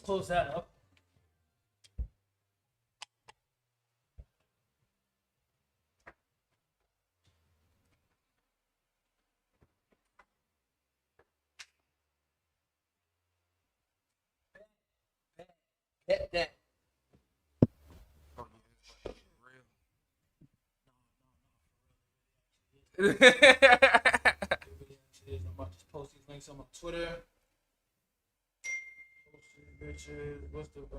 close that up. Bet that. I might just post these links on my Twitter. Bitches, what's the okay.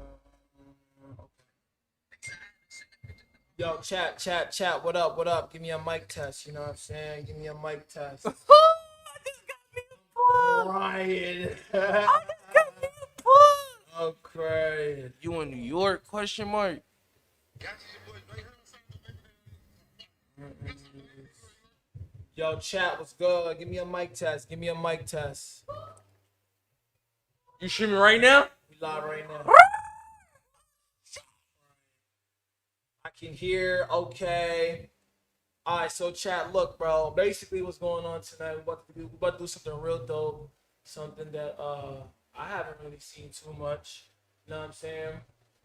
Yo, chat. What up? What up? Give me a mic test. You know what I'm saying? Give me a mic test. I just got me a Ryan. I just got me a plug. I'm crying. You in New York? Question mark. Yo, chat, what's good? Give me a mic test. Give me a mic test. You streaming right now? We live right now. I can hear. Okay. All right, so chat, look, bro. Basically, what's going on tonight? We're about to do something real dope. Something that I haven't really seen too much. You know what I'm saying?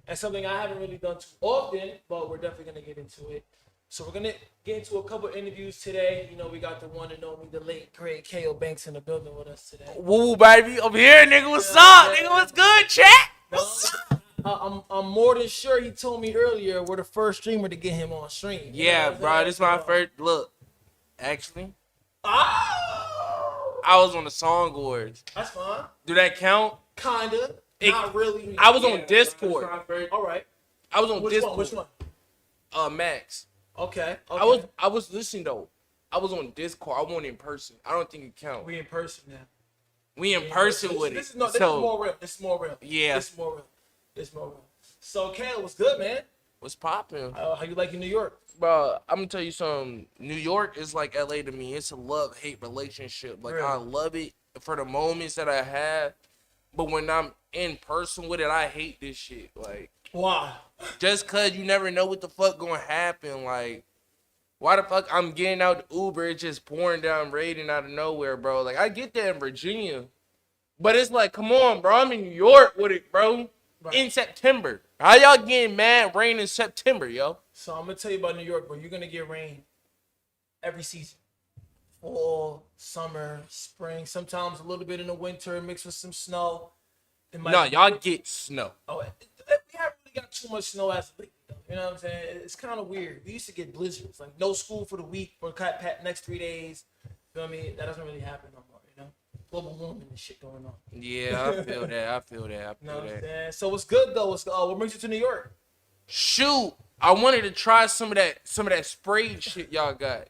And something I haven't really done too often, but we're definitely gonna get into it. So we're gonna get into a couple interviews today. You know, we got the one and only, the late great Cayo Banks in the building with us today. Woo, baby, over here, nigga. What's up, nigga? What's good, chat? What's up? I'm more than sure he told me earlier we're the first streamer to get him on stream. Yeah, bro. This is my first look. Actually, Oh, I was on the Song Awards. that's fine. Do that count? Kinda. Not really. I was on Discord. All right. I was on Which Discord. one? Which one? Max. Okay. I was listening though. I was on Discord. I wasn't in person. I don't think it counts. We in person now. We in person with it. This is more real. This is more real. Yeah. This is more real. So, Kale, what's good, man? What's popping? How you liking New York? Bro, I'm gonna tell you something. New York is like LA to me. It's a love-hate relationship. Like, Really? I love it for the moments that I have, but when I'm in person with it, I hate this shit. Like, Why? just cause you never know what the fuck gonna happen. Like, why the fuck I'm getting out the Uber, it's just pouring down raining out of nowhere, bro. Like, I get that in Virginia, but it's like, come on, bro. I'm in New York with it, bro. Right. In September. How y'all getting mad rain in September, yo? So I'm gonna tell you about New York, bro. You're gonna get rain every season. Fall, summer, spring, sometimes a little bit in the winter mixed with some snow. It might No, be- y'all get snow. Oh, we haven't really got too much snow as of late, though. You know what I'm saying? It's kind of weird. We used to get blizzards, like no school for the week for next 3 days. You know what I mean? That doesn't really happen no more, you know? Global warming and shit going on. Yeah, I feel that. I feel that. I You know feel what I'm that. saying? So what's good, though? What brings you to New York? Shoot, I wanted to try some of that sprayed shit y'all got.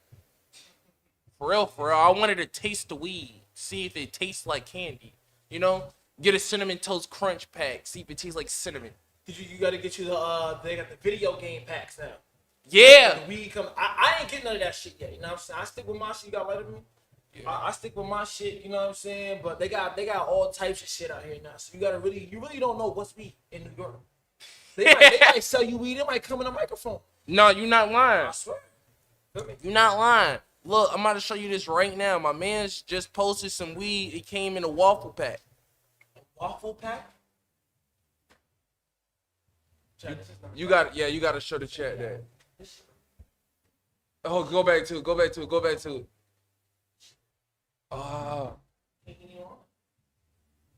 For real. I wanted to taste the weed, see if it tastes like candy. You know, get a cinnamon toast crunch pack, see if it tastes like cinnamon. You got to get you the they got the video game packs now. Yeah. The weed come. I ain't getting none of that shit yet. You know what I'm saying? I stick with my shit. You got right of me. Yeah. I stick with my shit. You know what I'm saying? But they got all types of shit out here now. So you really don't know what's weed in New York. They might sell you weed. It might come in a microphone. No, you're not lying. I swear. Feel me? You're not lying. Look, I'm about to show you this right now. My man's just posted some weed. It came in a waffle pack. Waffle pack. Check, this is not- You got to show the chat that. Oh, go back to it. Oh,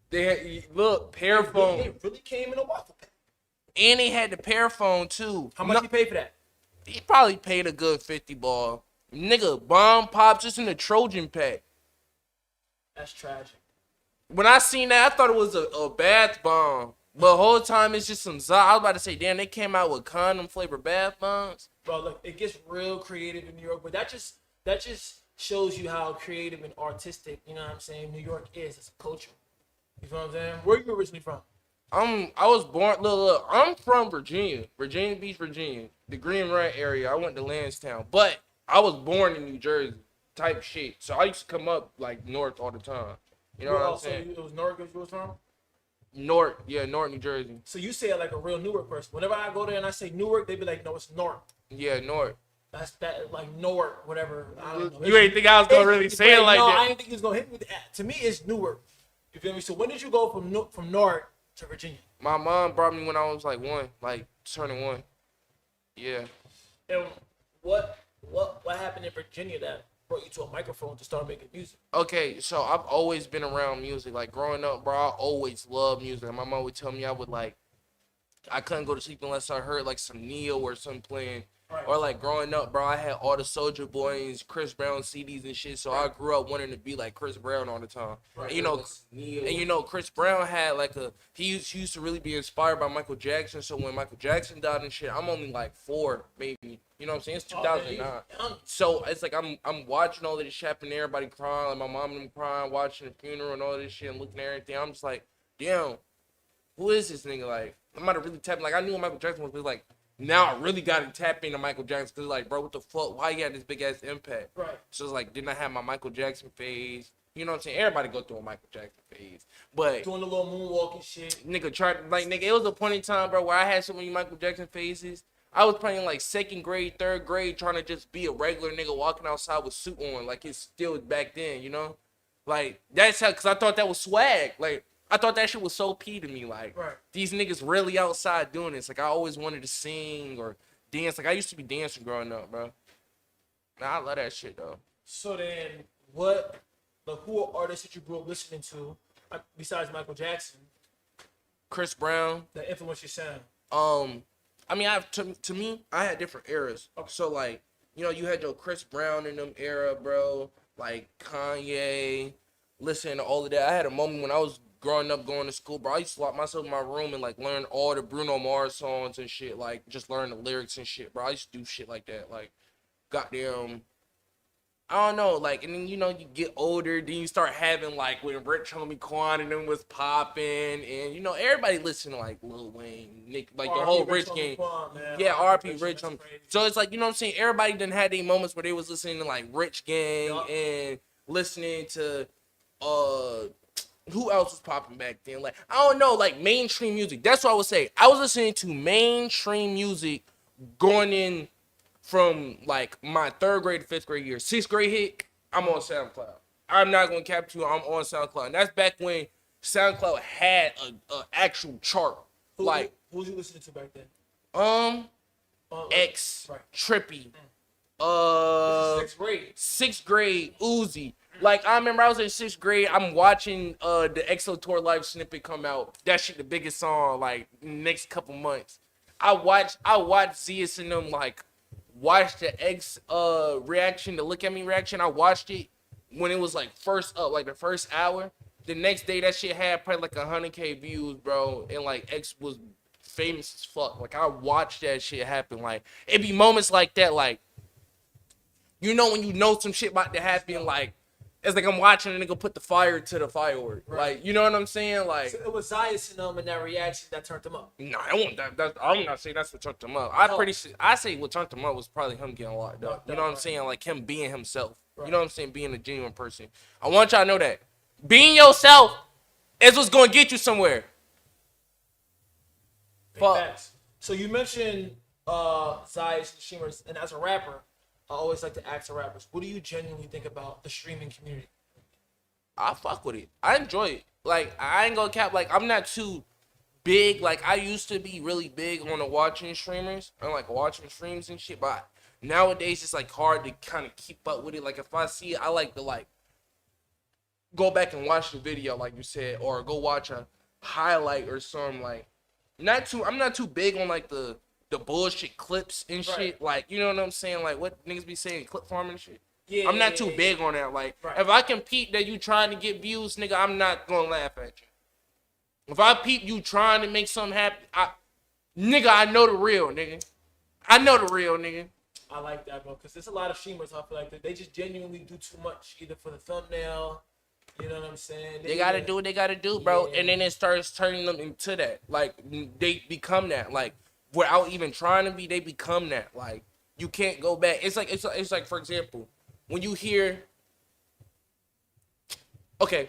they had, look, pair phone, It really came in a waffle pack. and they had the pair phone too. How much you pay for that? He probably paid a good 50 ball. Nigga, bomb pops just in the Trojan pack. That's tragic. When I seen that, I thought it was a bath bomb. But the whole time it's just some I was about to say, damn, they came out with condom flavored bath bombs. Bro, look, it gets real creative in New York, but that just shows you how creative and artistic, you know what I'm saying, New York is as a culture. You know what I'm saying? Where you originally from? I was born. Look. I'm from Virginia Beach, Virginia, the Green Run area. I went to Lansdowne, but I was born in New Jersey, type shit. So I used to come up like north all the time. You know what I'm saying? So it was Newark you was from? North, New Jersey. So you say it like a real Newark person. Whenever I go there and I say Newark, they be like, no, it's North. Yeah, North. That's that, like Newark, whatever. I don't know. You ain't think I was gonna really say it like no, that? I didn't think he was gonna hit me with that. To me, it's Newark. You feel me? So when did you go from Newark to Virginia? My mom brought me when I was like one, like turning one. Yeah. And what happened in Virginia that brought you to a microphone to start making music? Okay, so I've always been around music. Like growing up, bro, I always loved music. My mom would tell me I couldn't go to sleep unless I heard like some Neo or something playing. Right. Or like growing up, bro, I had all the Soldier Boys, Chris Brown CDs and shit. So I grew up wanting to be like Chris Brown all the time. Right. And Chris Brown had like he used to really be inspired by Michael Jackson. So when Michael Jackson died and shit, I'm only like 4, maybe. You know what I'm saying? It's 2009. So it's like I'm watching all of this shit happen, everybody crying, like my mom and them crying, watching the funeral and all this shit and looking at everything. I'm just like, damn, who is this nigga? Like, I'm about to really tap. Like, I knew what Michael Jackson was, but like, now I really got to tap into Michael Jackson because, like, bro, what the fuck? Why he had this big ass impact? Right. So it's like, didn't I have my Michael Jackson phase? You know what I'm saying? Everybody go through a Michael Jackson phase, but Doing the little moonwalking shit. nigga, it was a point in time, bro, where I had so many Michael Jackson phases. I was playing like 2nd grade, 3rd grade, trying to just be a regular nigga walking outside with suit on, like it's still back then, you know? Like, that's how, because I thought that was swag. Like, I thought that shit was so P to me. Like, Right. These niggas really outside doing this. Like, I always wanted to sing or dance. Like, I used to be dancing growing up, bro. Nah, I love that shit, though. So then, who are artists that you grew up listening to, besides Michael Jackson, Chris Brown. that influenced your sound? I mean, to me, I had different eras. Okay. So, like, you had your Chris Brown in them era, bro. Like, Kanye, listening to all of that. I had a moment when I was growing up, going to school, bro. I used to lock myself in my room and, like, learn all the Bruno Mars songs and shit. Like, just learn the lyrics and shit, bro. I used to do shit like that. Like, goddamn... I don't know, like, and then, you get older, then you start having, like, when Rich Homie Quan and them was popping, and, everybody listened to, like, Lil Wayne, Nick, like, the whole Rich game. Yeah, RP Rich Homie. So it's like, you know what I'm saying, everybody done had their moments where they was listening to, like, Rich Gang, and listening to, who else was popping back then? Like, I don't know, like, mainstream music. That's what I would say. I was listening to mainstream music going in from like my 3rd grade to 5th grade year. 6th grade hit, I'm on SoundCloud. I'm not gonna cap to you, I'm on SoundCloud. And that's back when SoundCloud had a actual chart. Who was you listening to back then? X, right. Trippy, This is 6th grade. 6th grade, Uzi. Like, I remember I was in 6th grade, I'm watching the EXO Tour Live snippet come out. That shit the biggest song, like, next couple months. I watched Zeus and them, like, watched the X reaction, the Look At Me reaction. I watched it when it was like first up, like the first hour. The next day, that shit had probably like 100K views, bro. And like X was famous as fuck. Like, I watched that shit happen. Like, it be moments like that, like, when you know some shit about to happen, like, it's like I'm watching a nigga put the fire to the firework. Right. Like, you know what I'm saying? Like, so it was Zeus and them and that reaction that turned them up. No, I'm not saying that's what turned him up. I say what turned him up was probably him getting locked up. You know what I'm saying? Like, him being himself. Right. You know what I'm saying? Being a genuine person. I want y'all to know that. Being yourself is what's going to get you somewhere. Fuck. So you mentioned Zeus and streamers, and as a rapper, I always like to ask the rappers, what do you genuinely think about the streaming community? I fuck with it. I enjoy it. Like, I ain't gonna cap. Like, I'm not too big. Like, I used to be really big on the watching streamers and like watching streams and shit. But nowadays, it's like hard to kind of keep up with it. Like, if I see it, I like to like go back and watch the video, like you said, or go watch a highlight or something. Like, I'm not too big on like the bullshit clips and shit. Right. Like, you know what I'm saying? Like, what niggas be saying, clip farming and shit. Yeah, I'm not too big on that. Like, right. If I can peep that you trying to get views, nigga, I'm not gonna laugh at you. If I peep you trying to make something happen, I know the real, nigga. I know the real, nigga. I like that, bro, because there's a lot of streamers I feel like they just genuinely do too much, either for the thumbnail, you know what I'm saying? They gotta do what they gotta do, bro. Yeah. And then it starts turning them into that. Like, they become that. Like, without even trying to be, they become that. Like, you can't go back. It's like, for example, when you hear, okay,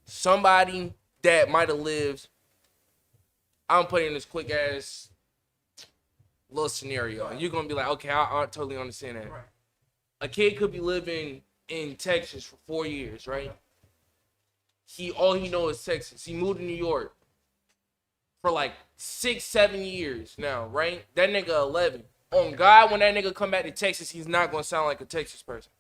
somebody that might have lived, I'm putting this quick ass little scenario, and you're gonna be like, okay, I totally understand that. Right. A kid could be living in Texas for 4 years, right? All he knows is Texas. He moved to New York. for like 6-7 years now, right? That nigga 11. On God, when that nigga come back to Texas, he's not gonna sound like a Texas person.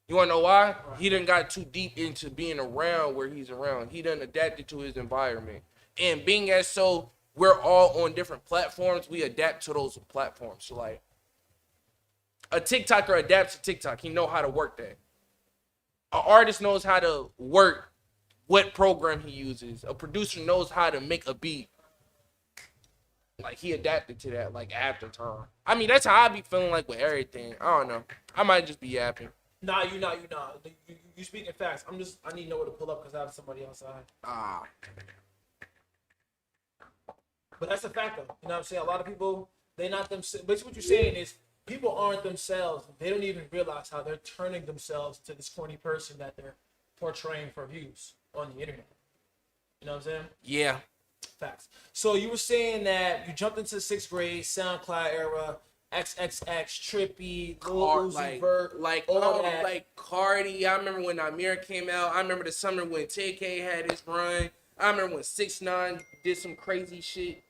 You wanna know why? He done got too deep into being around where he's around. He done adapted to his environment. And being as so we're all on different platforms, we adapt to those platforms. So like a TikToker adapts to TikTok. He know how to work that. An artist knows how to work what program he uses. A producer knows how to make a beat. Like he adapted to that like after time. I mean, that's how I be feeling like with everything. I don't know. I might just be yapping. Nah, you not. You speaking facts. I need to know where to pull up because I have somebody outside. Ah. But that's a fact though. You know what I'm saying? A lot of people, they not themselves. Basically what you're saying is people aren't themselves. They don't even realize how they're turning themselves to this corny person that they're portraying for views on the internet. You know what I'm saying? Yeah. Facts. So you were saying that you jumped into 6th grade, SoundCloud era, XXX, Trippy, Lil Uzi Vert, all that. Like Cardi. I remember when Amir came out. I remember the summer when TK had his run. I remember when 6ix9ine did some crazy shit.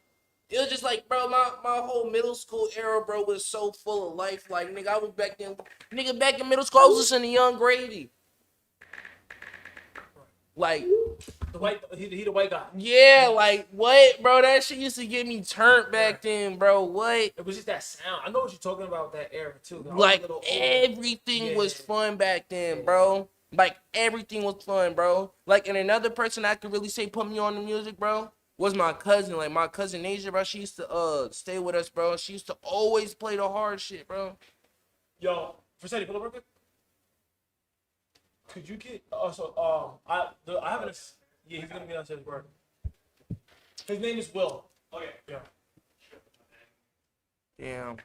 It was just like, bro, my whole middle school era, bro, was so full of life. Like, nigga, I was back in middle school, I was listening to Young Gravy. Like, he the white guy. Yeah, like, what, bro? That shit used to get me turned back then, bro. What? It was just that sound. I know what you're talking about, that era, too. Like, everything was fun back then, bro. Like, everything was fun, bro. Like, and another person I could really say put me on the music, bro, was my cousin. Like, my cousin Asia, bro, she used to stay with us, bro. She used to always play the hard shit, bro. Yo, Versetti, pull up real quick. Could you get I haven't. Yeah, he's gonna be downstairs work. His name is Will. Okay. Yeah. Damn.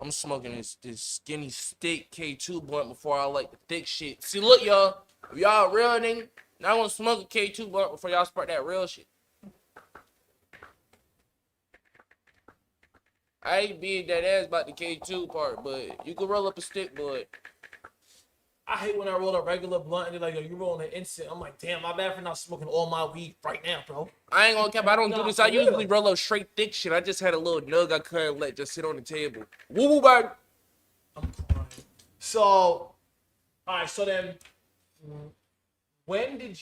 I'm smoking this skinny stick K2 blunt before I like the thick shit. See, look, y'all. If y'all real nigga, I want to smoke a K2 blunt before y'all spark that real shit. I ain't being that ass about the K2 part, but you can roll up a stick, but I hate when I roll a regular blunt and they're like, yo, you rolling an instant. I'm like, damn, my bad for not smoking all my weed right now, bro. I ain't gonna cap. I don't do this. I usually roll up straight thick shit. I just had a little nug I couldn't let just sit on the table. Woo woo, baby. I'm crying. So, all right. So then, when did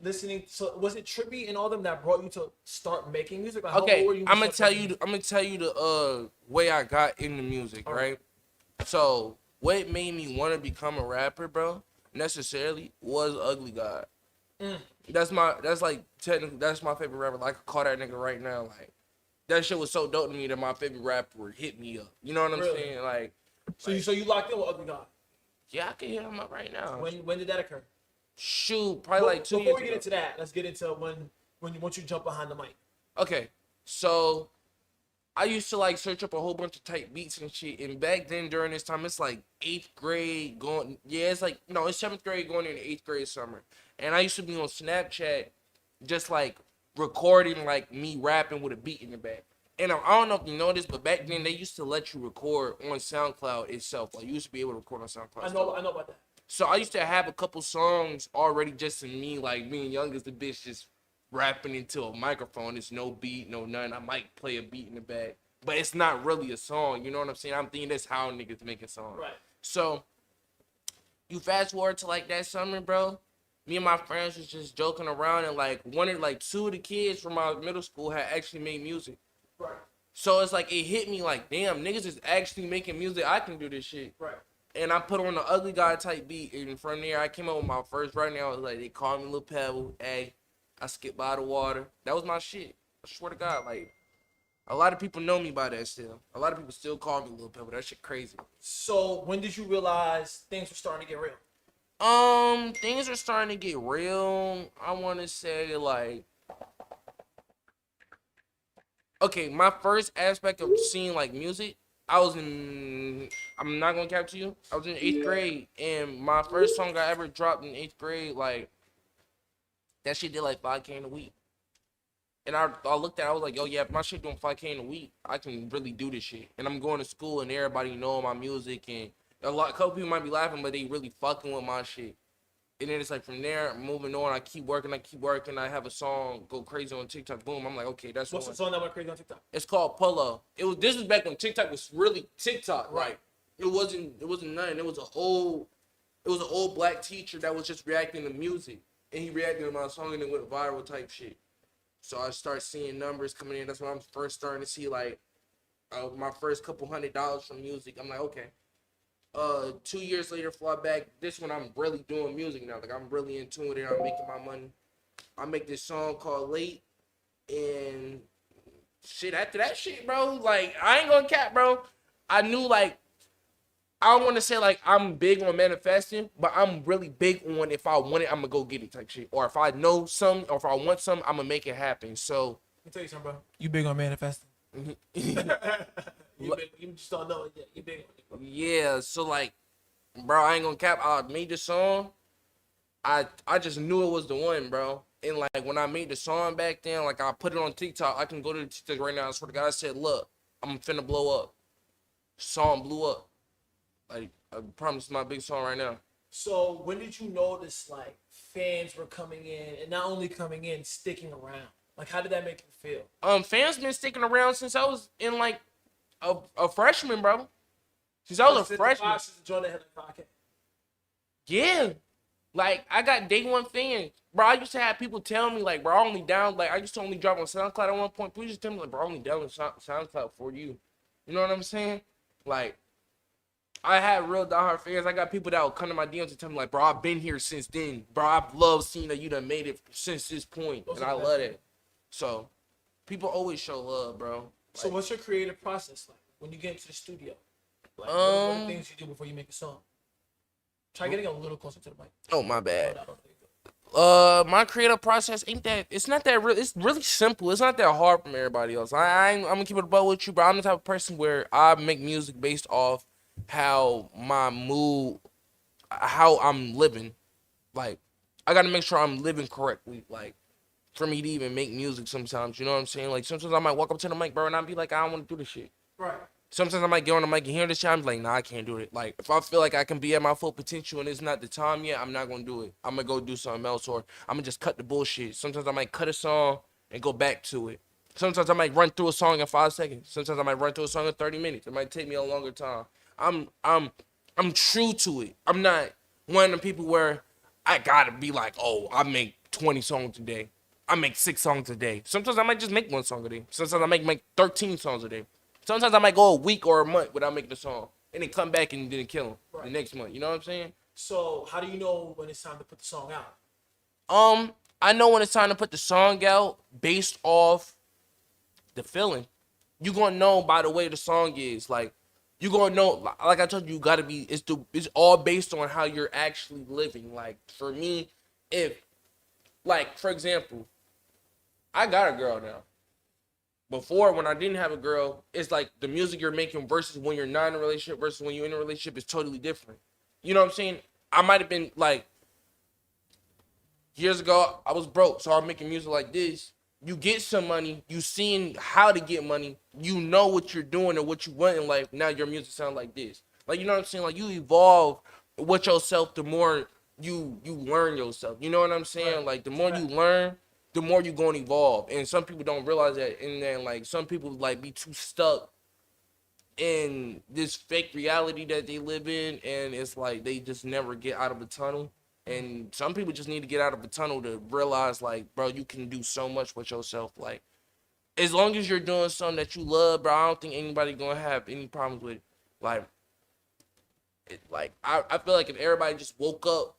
listening? So was it Trippy and all them that brought you to start making music? Like, Okay, how old were you I'm gonna tell you the way I got into music, right? So what made me want to become a rapper, bro, necessarily was Ugly God. That's my favorite rapper. Like, I could call that nigga right now. Like, that shit was so dope to me that my favorite rapper hit me up. You know what I'm saying? Like, so you locked in with Ugly God? Yeah, I can hit him up right now. When did that occur? Shoot, probably like 2 years ago. Before we get into that, let's get into once you jump behind the mic. Okay, so I used to like search up a whole bunch of type beats and shit, and back then during this time, it's like 8th grade going. Yeah, it's 7th grade going into 8th grade summer, and I used to be on Snapchat, just like recording like me rapping with a beat in the back. And I don't know if you know this, but back then they used to let you record on SoundCloud itself. Like, you used to be able to record on SoundCloud. I know about that. So I used to have a couple songs already just in me, like being young as the bitch, just rapping into a microphone. It's no beat, no none. I might play a beat in the back, but it's not really a song. You know what I'm saying? I'm thinking that's how niggas making songs. Right. So you fast forward to like that summer, bro. Me and my friends was just joking around, and like two of the kids from my middle school had actually made music. Right. So it's like it hit me like, damn, niggas is actually making music. I can do this shit. Right. And I put on the Ugly God type beat, and from there I came up with my first right now. Like, they call me Lil Pebble. Hey, I skip by the water. That was my shit. I swear to God, like, a lot of people know me by that still. A lot of people still call me Lil Pebble. That shit crazy. So when did you realize things were starting to get real? Things are starting to get real. I want to say like, okay, my first aspect of seeing like music, I'm not gonna cap to you, I was in 8th grade, and my first song I ever dropped in 8th grade, like, that shit did like 5K in a week. And I looked at it, I was like, yo, yeah, if my shit doing 5K in a week, I can really do this shit. And I'm going to school and everybody know my music, and couple people might be laughing, but they really fucking with my shit. And then it's like from there, moving on, I keep working. I have a song go crazy on TikTok. Boom. I'm like, okay, that's What's one. the song that went crazy on TikTok? It's called Polo. This was back when TikTok was really TikTok. Right. Like it wasn't nothing. It was an old black teacher that was just reacting to music. And he reacted to my song and it went viral type shit. So I start seeing numbers coming in. That's when I'm first starting to see like my first couple $100 from music. I'm like, okay. 2 years later, fly back. This one I'm really doing music now. Like I'm really in tune with it. I'm making my money. I make this song called Late, and shit. After that shit, bro, like I ain't gonna cap, bro. I knew like I don't want to say like I'm big on manifesting, but I'm really big on if I want it, I'm gonna go get it type shit. Or if I know something, or if I want something, I'm gonna make it happen. So Let me tell you something, bro. You big on manifesting? you just don't know it yet. You big on it, bro. Yeah, so like, bro, I ain't gonna cap. I made the song. I just knew it was the one, bro. And like when I made the song back then, like I put it on TikTok. I can go to the TikTok right now. I swear to God, I said, look, I'm finna blow up. Song blew up. Like I promise, it's my big song right now. So when did you notice like fans were coming in, and not only coming in, sticking around? Like how did that make you feel? Fans been sticking around since I was in like a freshman, bro. Since I was a freshman. Yeah. Like, I got day one fans. Bro, I used to have people tell me, like, bro, I only down, like, I used to only drop on SoundCloud at one point. People just tell me, like, bro, I only down on SoundCloud for you. You know what I'm saying? Like, I had real diehard fans. I got people that will come to my DMs and tell me, like, bro, I've been here since then. Bro, I've loved seeing that you done made it since this point. And I love it. So, people always show love, bro. Like, so what's your creative process like when you get into the studio? Like, what are the things you do before you make a song? Try getting a little closer to the mic. Oh, my bad. My creative process it's not that real. It's really simple. It's not that hard from everybody else. I'm gonna keep it above with you, but I'm the type of person where I make music based off how my mood, how I'm living. Like, I gotta make sure I'm living correctly. Like, for me to even make music sometimes, you know what I'm saying? Like, sometimes I might walk up to the mic, bro, and I'll be like, I don't want to do this shit. Right. Sometimes I might get on the mic and hear this shit, I'm like, nah, I can't do it. Like, if I feel like I can be at my full potential and it's not the time yet, I'm not gonna do it. I'm gonna go do something else, or I'm gonna just cut the bullshit. Sometimes I might cut a song and go back to it. Sometimes I might run through a song in 5 seconds. Sometimes I might run through a song in 30 minutes. It might take me a longer time. I'm true to it. I'm not one of the people where I gotta be like, oh, I make 20 songs a day. I make 6 songs a day. Sometimes I might just make 1 song a day. Sometimes I might make 13 songs a day. Sometimes I might go a week or a month without making a song, and then come back and then kill them the next month. You know what I'm saying? So how do you know when it's time to put the song out? I know when it's time to put the song out based off the feeling. You gonna know by the way the song is. Like, you gonna know. Like I told you, you gotta be. It's all based on how you're actually living. Like, for me, if, like, for example, I got a girl now. Before, when I didn't have a girl, it's like the music you're making versus when you're not in a relationship versus when you're in a relationship is totally different. You know what I'm saying? I might have been like, years ago, I was broke, so I'm making music like this. You get some money, you seeing how to get money, you know what you're doing and what you want in life. Now your music sound like this. Like, you know what I'm saying? Like, you evolve with yourself the more you learn yourself. You know what I'm saying? Right. Like, the more you learn, the more you gonna evolve. And some people don't realize that. And then, like, some people, like, be too stuck in this fake reality that they live in, and it's like they just never get out of the tunnel. And some people just need to get out of the tunnel to realize, like, bro, you can do so much with yourself. Like, as long as you're doing something that you love, bro, I don't think anybody gonna have any problems with it. Like, I feel like if everybody just woke up,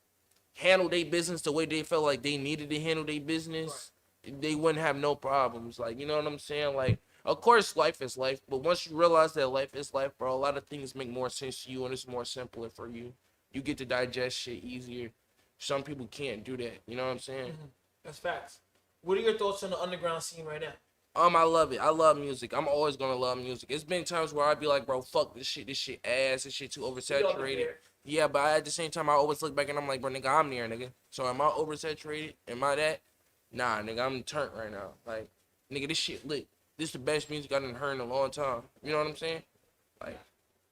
handled their business the way they felt like they needed to handle their business, they wouldn't have no problems. Like, you know what I'm saying? Like, of course, life is life, but once you realize that life is life, bro, a lot of things make more sense to you, and it's more simpler for you. You get to digest shit easier. Some people can't do that. You know what I'm saying? Mm-hmm. That's facts. What are your thoughts on the underground scene right now? I love it. I love music. I'm always gonna love music. It's been times where I'd be like, bro, fuck this shit ass, this shit too oversaturated. Yeah, but at the same time, I always look back and I'm like, bro, nigga, I'm there, nigga. So am I oversaturated? Am I that? Nah, nigga, I'm turned right now. Like, nigga, this shit lit. This is the best music I done heard in a long time. You know what I'm saying? Like,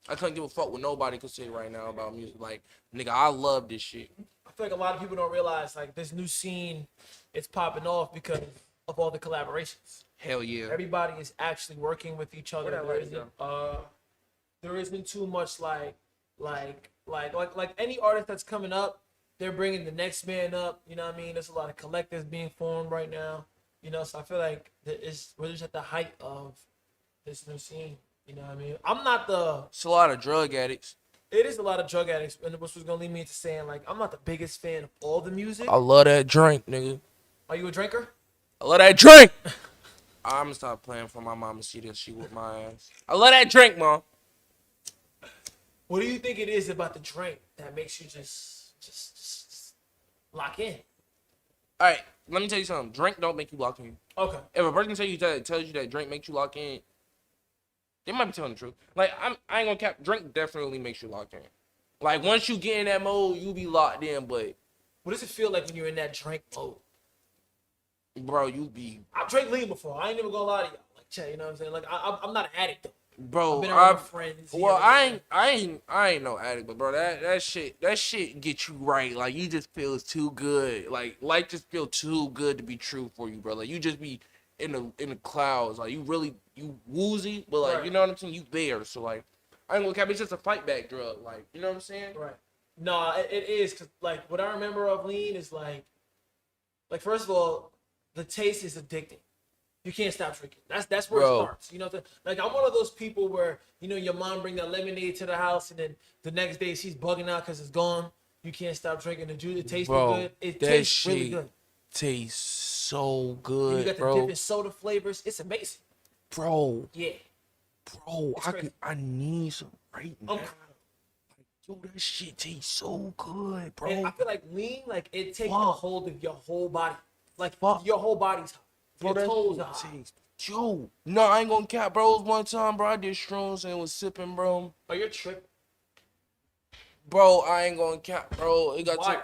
I couldn't give a fuck what nobody could say right now about music. Like, nigga, I love this shit. I feel like a lot of people don't realize like this new scene, it's popping off because of all the collaborations. Hell yeah. Everybody is actually working with each other. There isn't too much like any artist that's coming up, they're bringing the next man up. You know what I mean? There's a lot of collectives being formed right now. You know, so I feel like we're just at the height of this new scene. You know what I mean? I'm not the. It's a lot of drug addicts. It is a lot of drug addicts, and which was gonna lead me into saying like I'm not the biggest fan of all the music. I love that drink, nigga. Are you a drinker? I love that drink. I'm gonna stop playing for my mama to see this. She with my ass. I love that drink, mom. What do you think it is about the drink that makes you just lock in? All right, let me tell you something. Drink don't make you lock in. Okay. If a person tells you that drink makes you lock in, they might be telling the truth. Like I ain't gonna cap. Drink definitely makes you lock in. Like once you get in that mode, you be locked in. But what does it feel like when you're in that drink mode? Bro, you be. I've drank lean before. I ain't never gonna lie to y'all. Like, Chet, you know what I'm saying? Like I'm not an addict though. Bro, I've friends. Well, I ain't no addict, but bro, that shit get you right. Like you just feel too good. Like life just feel too good to be true for you, bro. Like you just be in the clouds. Like you woozy, but like you know what I'm saying. You there, so like I ain't gonna cap. It's just a fight back drug. Like you know what I'm saying? Right. No, it is because like what I remember of lean is like first of all, the taste is addicting. You can't stop drinking. That's where it starts. You know, like I'm one of those people where your mom bring that lemonade to the house, and then the next day she's bugging out because it's gone. You can't stop drinking the juice. It tastes good. It tastes really good. Tastes so good, and you got the different soda flavors. It's amazing, bro. Yeah, bro. I need some right now. Yo, that shit tastes so good, bro. And I feel like lean, like it takes a hold of your whole body, like your whole body's hot. Your toes are hot. Yo, no, I ain't gonna cap, bro. It was one time, bro, I did shrooms and was sipping, bro. Oh, you're tripping. Bro, I ain't gonna cap, bro. It got Why?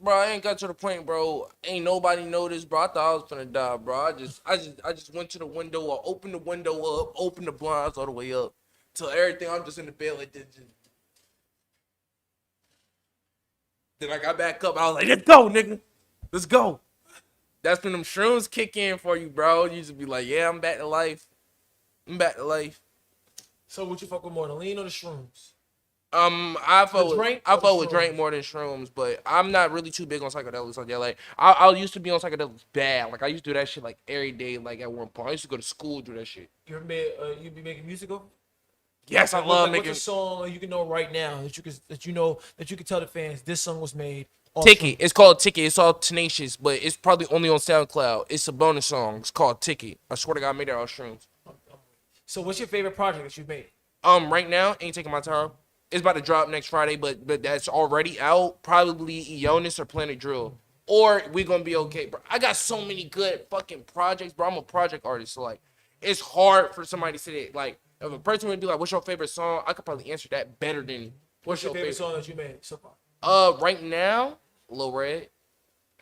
Bro, I ain't got to the point, bro. Ain't nobody noticed, bro. I thought I was gonna die, bro. I just went to the window, I opened the window up, opened the blinds all the way up, till everything. I'm just in the bed like this. Then I got back up. I was like, let's go, nigga. Let's go. That's when them shrooms kick in for you, bro. You just be like, yeah, I'm back to life. I'm back to life. So would you fuck with more, the lean or the shrooms? I fuck with drink more than shrooms, but I'm not really too big on psychedelics like that. Like I used to be on psychedelics bad. Like I used to do that shit like every day. Like at one point, I used to go to school do that shit. You ever made you be making music over? Yes, I love making. What's a song you can know right now that you can tell the fans this song was made? Ticket. It's called Ticket. It's all Tenacious, but it's probably only on SoundCloud. It's a bonus song. It's called Ticket. I swear to God, I made that all shrooms. So what's your favorite project that you've made? Right now, Ain't Taking My Time. It's about to drop next Friday, but that's already out. Probably Eonis or Planet Drill. Or We Gonna Be Okay, bro. I got so many good fucking projects, bro. I'm a project artist, so like it's hard for somebody to say that. Like if a person would be like, what's your favorite song? I could probably answer that better than what's your favorite song that you made so far? Right now, Lil Red.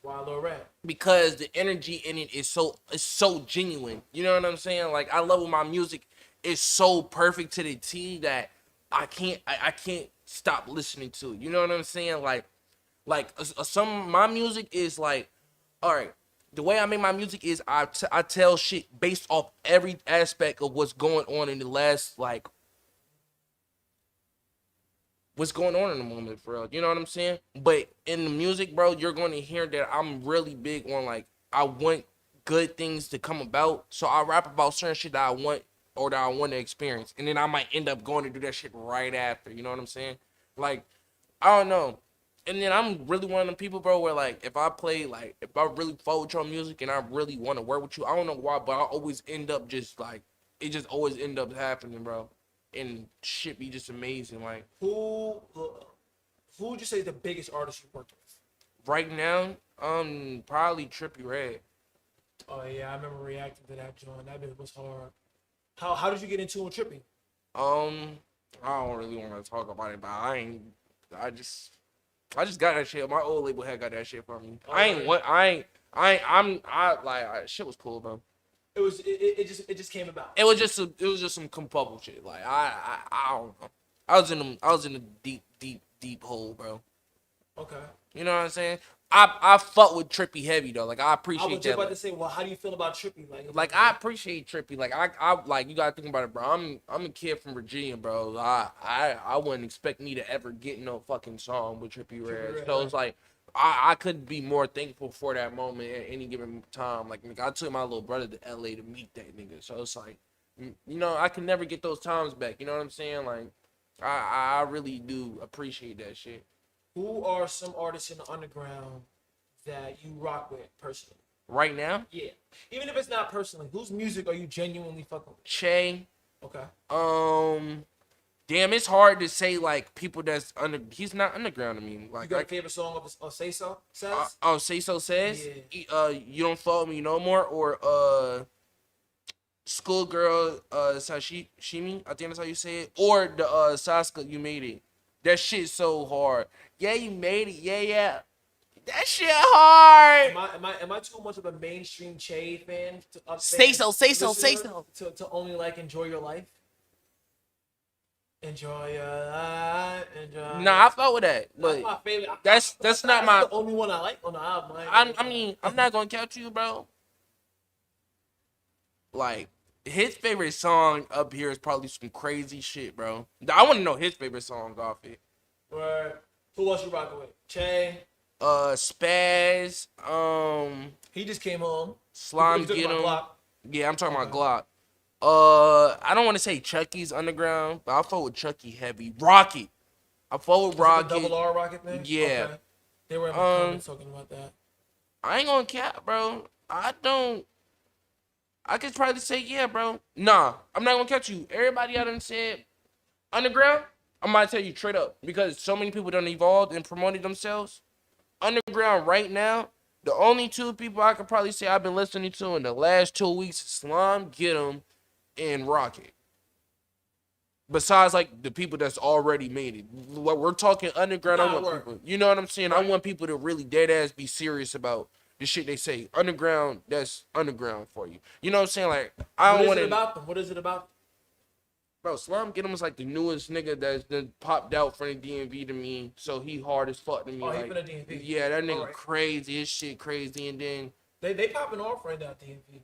Why Lil Red? Because the energy in it is so genuine. You know what I'm saying? Like I love when my music is so perfect to the T that I can't stop listening to it. You know what I'm saying? Like some my music is like, all right. The way I make my music is I tell shit based off every aspect of what's going on in the last like. What's going on in the moment, for real. You know what I'm saying? But in the music, bro, you're going to hear that I'm really big on, like, I want good things to come about. So I rap about certain shit that I want or that I want to experience. And then I might end up going to do that shit right after. You know what I'm saying? Like, I don't know. And then I'm really one of them people, bro, where, like, if I really fuck with your music and I really want to work with you, I don't know why, but I always end up just, like, it just always end up happening, bro. And shit be just amazing. Like who would you say is the biggest artist you've worked with? Right now, probably Trippie Redd. Oh yeah, I remember reacting to that joint. That bit was hard. How did you get into with Trippie? I don't really want to talk about it, but I just got that shit. My old label had got that shit for me. Oh, shit was cool, bro. It just came about. It was just some compulsive shit. Like I don't know. I was in a deep hole, bro. Okay. You know what I'm saying? I fuck with Trippy heavy though. Like I I appreciate was just that. about to say, well, how do you feel about Trippy? Like I appreciate Trippy. Like I like you gotta think about it, bro. I'm a kid from Virginia, bro. I wouldn't expect me to ever get no fucking song with Trippy Red. Red, So right. it's like I couldn't be more thankful for that moment at any given time. Like nigga, I took my little brother to LA to meet that nigga. So it's like you know, I can never get those times back. You know what I'm saying? Like I really do appreciate that shit. Who are some artists in the underground that you rock with personally? Right now, Yeah. Even if it's not personally, whose music are you genuinely fucking with? Che, Okay. damn, it's hard to say like people that's under. He's not underground to me. You Like got a favorite song of Say So? Says? Say So Says. Yeah. You don't follow me no more, or Schoolgirl Sashimi. I think that's how you say it. Or the Saska You Made It. That shit's so hard. Yeah, you made it. Yeah, yeah. That shit hard. Am I too much of a mainstream Che fan? Say so, say so, say listener so. to only like enjoy your life? Enjoy your life. Enjoy. Nah, I fuck with that, That's but my favorite. that's not my. The only one I like on the album. I mean, I'm not gonna count you, bro. Like his favorite song up here is probably some crazy shit, bro. I want to know his favorite song off it. Where who else you rocking with? Che. Spaz, He just came home. Slime He took Get my 'em. Glock. Yeah, I'm talking Okay. about Glock. I don't want to say Chucky's underground, but I fuck with Chucky heavy. Rocket, I fuck with Is it the Rocket. double R Rocket thing? Yeah. Okay. They were in my comments talking about that. I ain't gonna cap, bro. I don't. I could probably say yeah, bro. Nah, I'm not gonna catch you. Everybody I done said underground. I'm about to tell you straight up because so many people done evolved and promoted themselves. Underground right now, the only two people I could probably say I've been listening to in the last 2 weeks is Slime, Get 'em, and Rocket. Besides, like the people that's already made it, what we're talking underground. I want people, you know what I'm saying? Right. I want people to really dead ass be serious about the shit they say. Underground, that's underground for you. You know what I'm saying? Like I don't want to. What is it about them? What is it about? Bro, Slime Get 'em is like the newest nigga that's then popped out from the DMV to me, so he hard as fuck to me. Oh, like, he from the DMV. Yeah, that nigga crazy. His shit crazy, and then they popping off right now, DMV.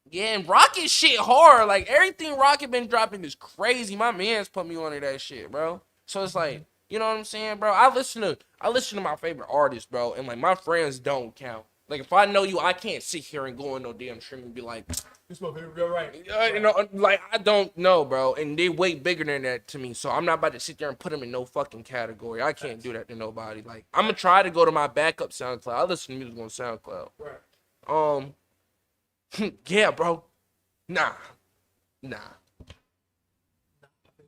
Yeah, and Rocket shit hard. Like everything Rocket been dropping is crazy. My man's put me on to that shit, bro. So it's like, you know what I'm saying, bro? I listen to my favorite artists, bro, and like my friends don't count. Like if I know you, I can't sit here and go on no damn stream and be like, "This my favorite." You're right. You know, like I don't know, bro, and they way bigger than that to me. So I'm not about to sit there and put them in no fucking category. I can't do that to nobody. Like I'm gonna try to go to my backup SoundCloud. I listen to music on SoundCloud. Right. Yeah, bro. Nah.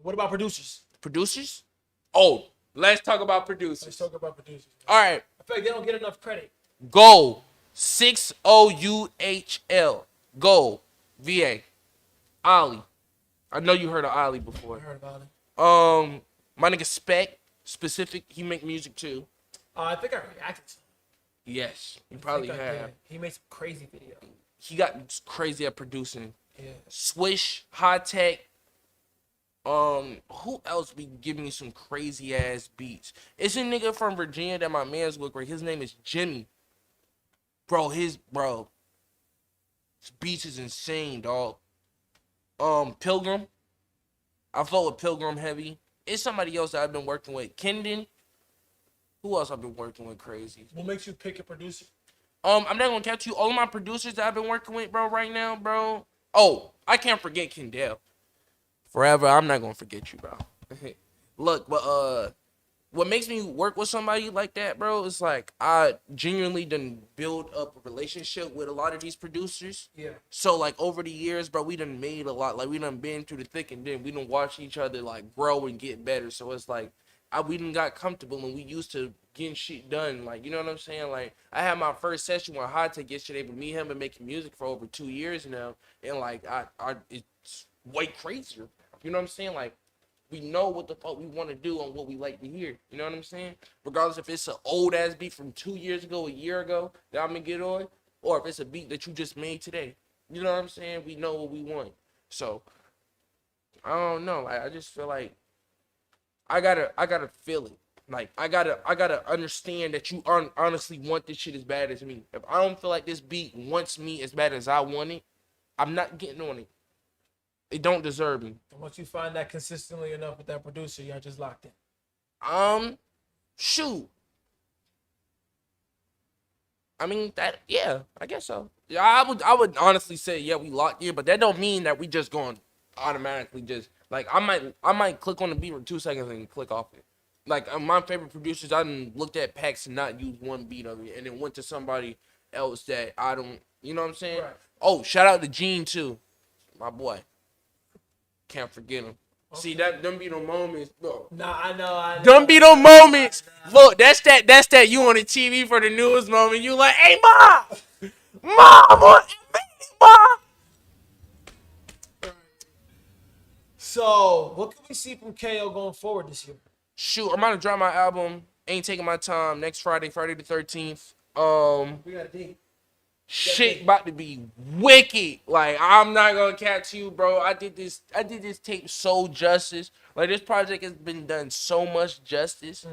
What about producers? Producers? Oh, let's talk about producers. Let's talk about producers. All right. I feel like they don't get enough credit. Go. 6OUHL. Go. VA. Ollie. I know you heard of Ollie before. I heard about it. My nigga Specific, he make music too. I think I reacted to him. Yes, you probably have. Yeah. He made some crazy videos. He got crazy at producing. Yeah. Swish, High Tech. Who else be giving me some crazy ass beats? It's a nigga from Virginia that my man's with. His name is Jimmy. His beats is insane, dog. Pilgrim. I fuck with Pilgrim heavy. It's somebody else that I've been working with. Kendon. Who else I've been working with crazy? What makes you pick a producer? I'm not gonna catch you. All of my producers that I've been working with, bro, right now, bro. Oh, I can't forget Kendall. Forever, I'm not gonna forget you, bro. Look, but what makes me work with somebody like that, bro, is like I genuinely done build up a relationship with a lot of these producers. Yeah. So like over the years, bro, we done made a lot. Like we done been through the thick and thin. We done watch each other like grow and get better. So it's like we done got comfortable and we used to getting shit done. Like, you know what I'm saying? Like I had my first session with High Tech yesterday, but me and him been making music for over 2 years now, and like it's way crazier. You know what I'm saying? Like we know what the fuck we want to do and what we like to hear. You know what I'm saying? Regardless if it's an old ass beat from 2 years ago, a year ago that I'm gonna get on, or if it's a beat that you just made today. You know what I'm saying? We know what we want. So I don't know. I just feel like I gotta feel it. Like I gotta understand that you honestly want this shit as bad as me. If I don't feel like this beat wants me as bad as I want it, I'm not getting on it. It don't deserve me. And once you find that consistently enough with that producer, y'all just locked in. Shoot. I mean that, yeah, I guess so. Yeah, I would honestly say yeah, we locked in, but that don't mean that we just going automatically just like I might click on the beat for 2 seconds and click off it. Like my favorite producers, I done looked at packs and not used one beat of it, and then went to somebody else that I don't, you know what I'm saying? Right. Oh, shout out to Gene too, my boy. Can't forget him. Okay. See that them be the moments, bro. Nah, I know. Them be the moments. Look, that's that you on the TV for the news moment. You like, hey mom, mom, mom. So, what can we see from Cayo going forward this year? Shoot, I'm about to drop my album. Ain't taking my time. Next Friday, Friday the 13th. We got a date. Shit about to be wicked. Like I'm not gonna catch you, bro. I did this tape so justice. Like this project has been done so much justice.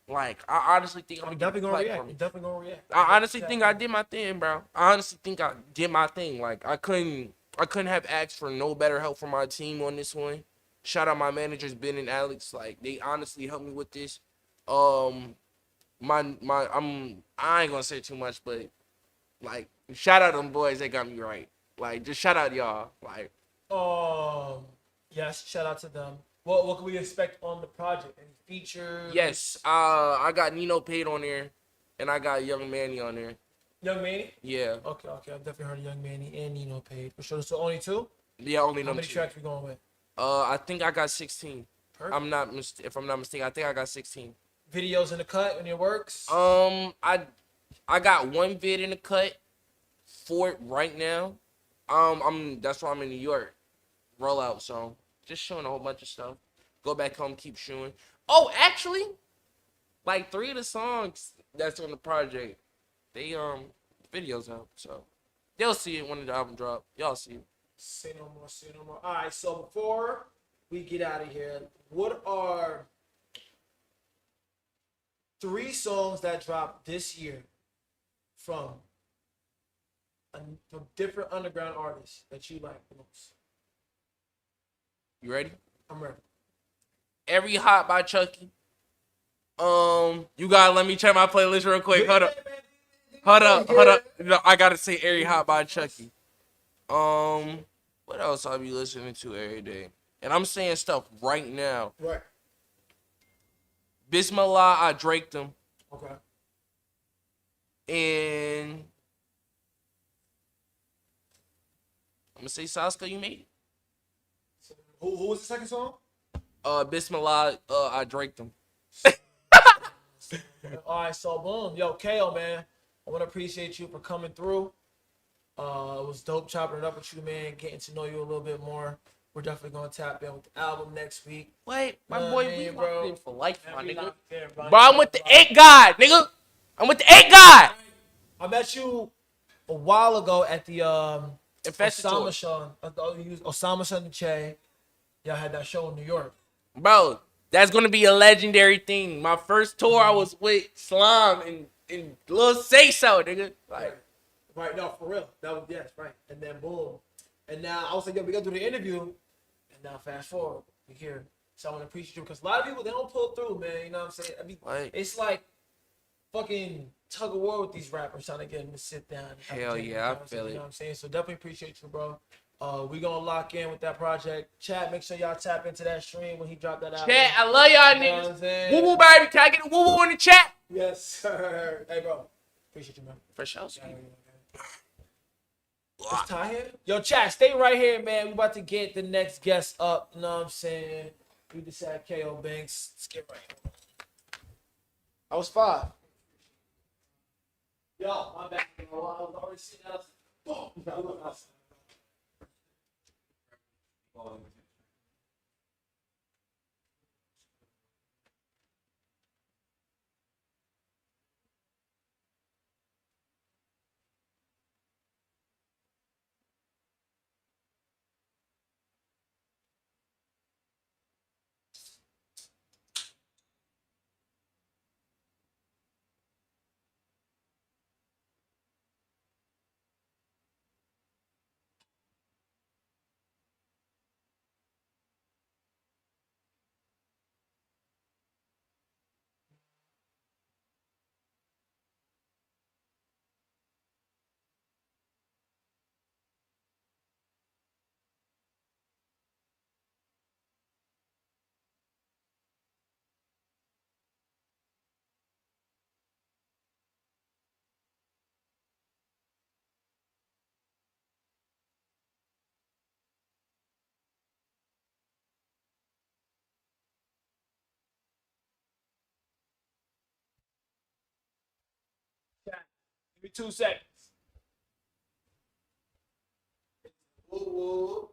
Like I honestly think I'm definitely gonna react. Definitely gonna react. I honestly think I did my thing, bro. I honestly think I did my thing. Like I couldn't have asked for no better help from my team on this one. Shout out my managers Ben and Alex. Like they honestly helped me with this. I ain't gonna say too much, but like shout out them boys, they got me right. Like just shout out y'all. Like yes, shout out to them. What can we expect on the project? Any features? yes, I got Nino Paid on there, and I got Young Manny on there. Young Manny? Yeah. Okay. I've definitely heard of Young Manny and Nino Paid. For sure. So only two? Yeah, only How them many two. tracks we going with? I think I got 16. Perfect. If I'm not mistaken, I think I got 16. Videos in the cut in your works? I got one vid in the cut for it right now. That's why I'm in New York. Rollout, so just showing a whole bunch of stuff. Go back home, keep showing. Oh, actually, like 3 of the songs that's on the project, they videos out, so they'll see it when the album drop. Y'all see it. Say no more. All right, so before we get out of here, what are 3 songs that dropped this year from different underground artists that you like the most? You ready? I'm ready. Every Hot by Chucky. You gotta let me check my playlist real quick. Hold up. No, I gotta say Every Hot by Chucky. What else I be listening to every day? And I'm saying stuff right now. Right. Bismillah, I Drake them. Okay. And I'm gonna say Saska, you made it. So, who was the second song? Bismillah, I Drake them. All right, so boom. Yo, Cayo, man, I want to appreciate you for coming through. It was dope chopping it up with you, man, getting to know you a little bit more. We're definitely going to tap in with the album next week. Wait, my boy, we bro. locked in for life, my nigga. Bro, I'm with the 8 guy, nigga. I'm with the 8 guy. I met you a while ago at the Infestator. Osama Son and Che. Y'all had that show in New York. Bro, that's gonna be a legendary thing. My first tour, I was with Slime and Lil Say So, nigga. Like, right, no, for real. That was right. And then boom, and now I was like, yo, we gotta do the interview, and now fast forward, we here. So I want to appreciate you because a lot of people they don't pull through, man. You know what I'm saying? I mean, it's like fucking tug of war with these rappers trying to get them to sit down. Hell yeah, I feel it. You know what I'm saying? So definitely appreciate you, bro. We gonna lock in with that project. Chat, make sure y'all tap into that stream when he dropped that album. Chat, I love y'all niggas. Woo woo, baby. Can I get a woo woo in the chat? Yes, sir. Hey, bro. Appreciate you, man. For sure. Is Ty here? Yo, chat, stay right here, man. We about to get the next guest up. You know what I'm saying? We just had KO Banks. Let's get right here. I was 5. Yo, my bad. I was already sitting out. Boom. me 2 seconds. Woo woo.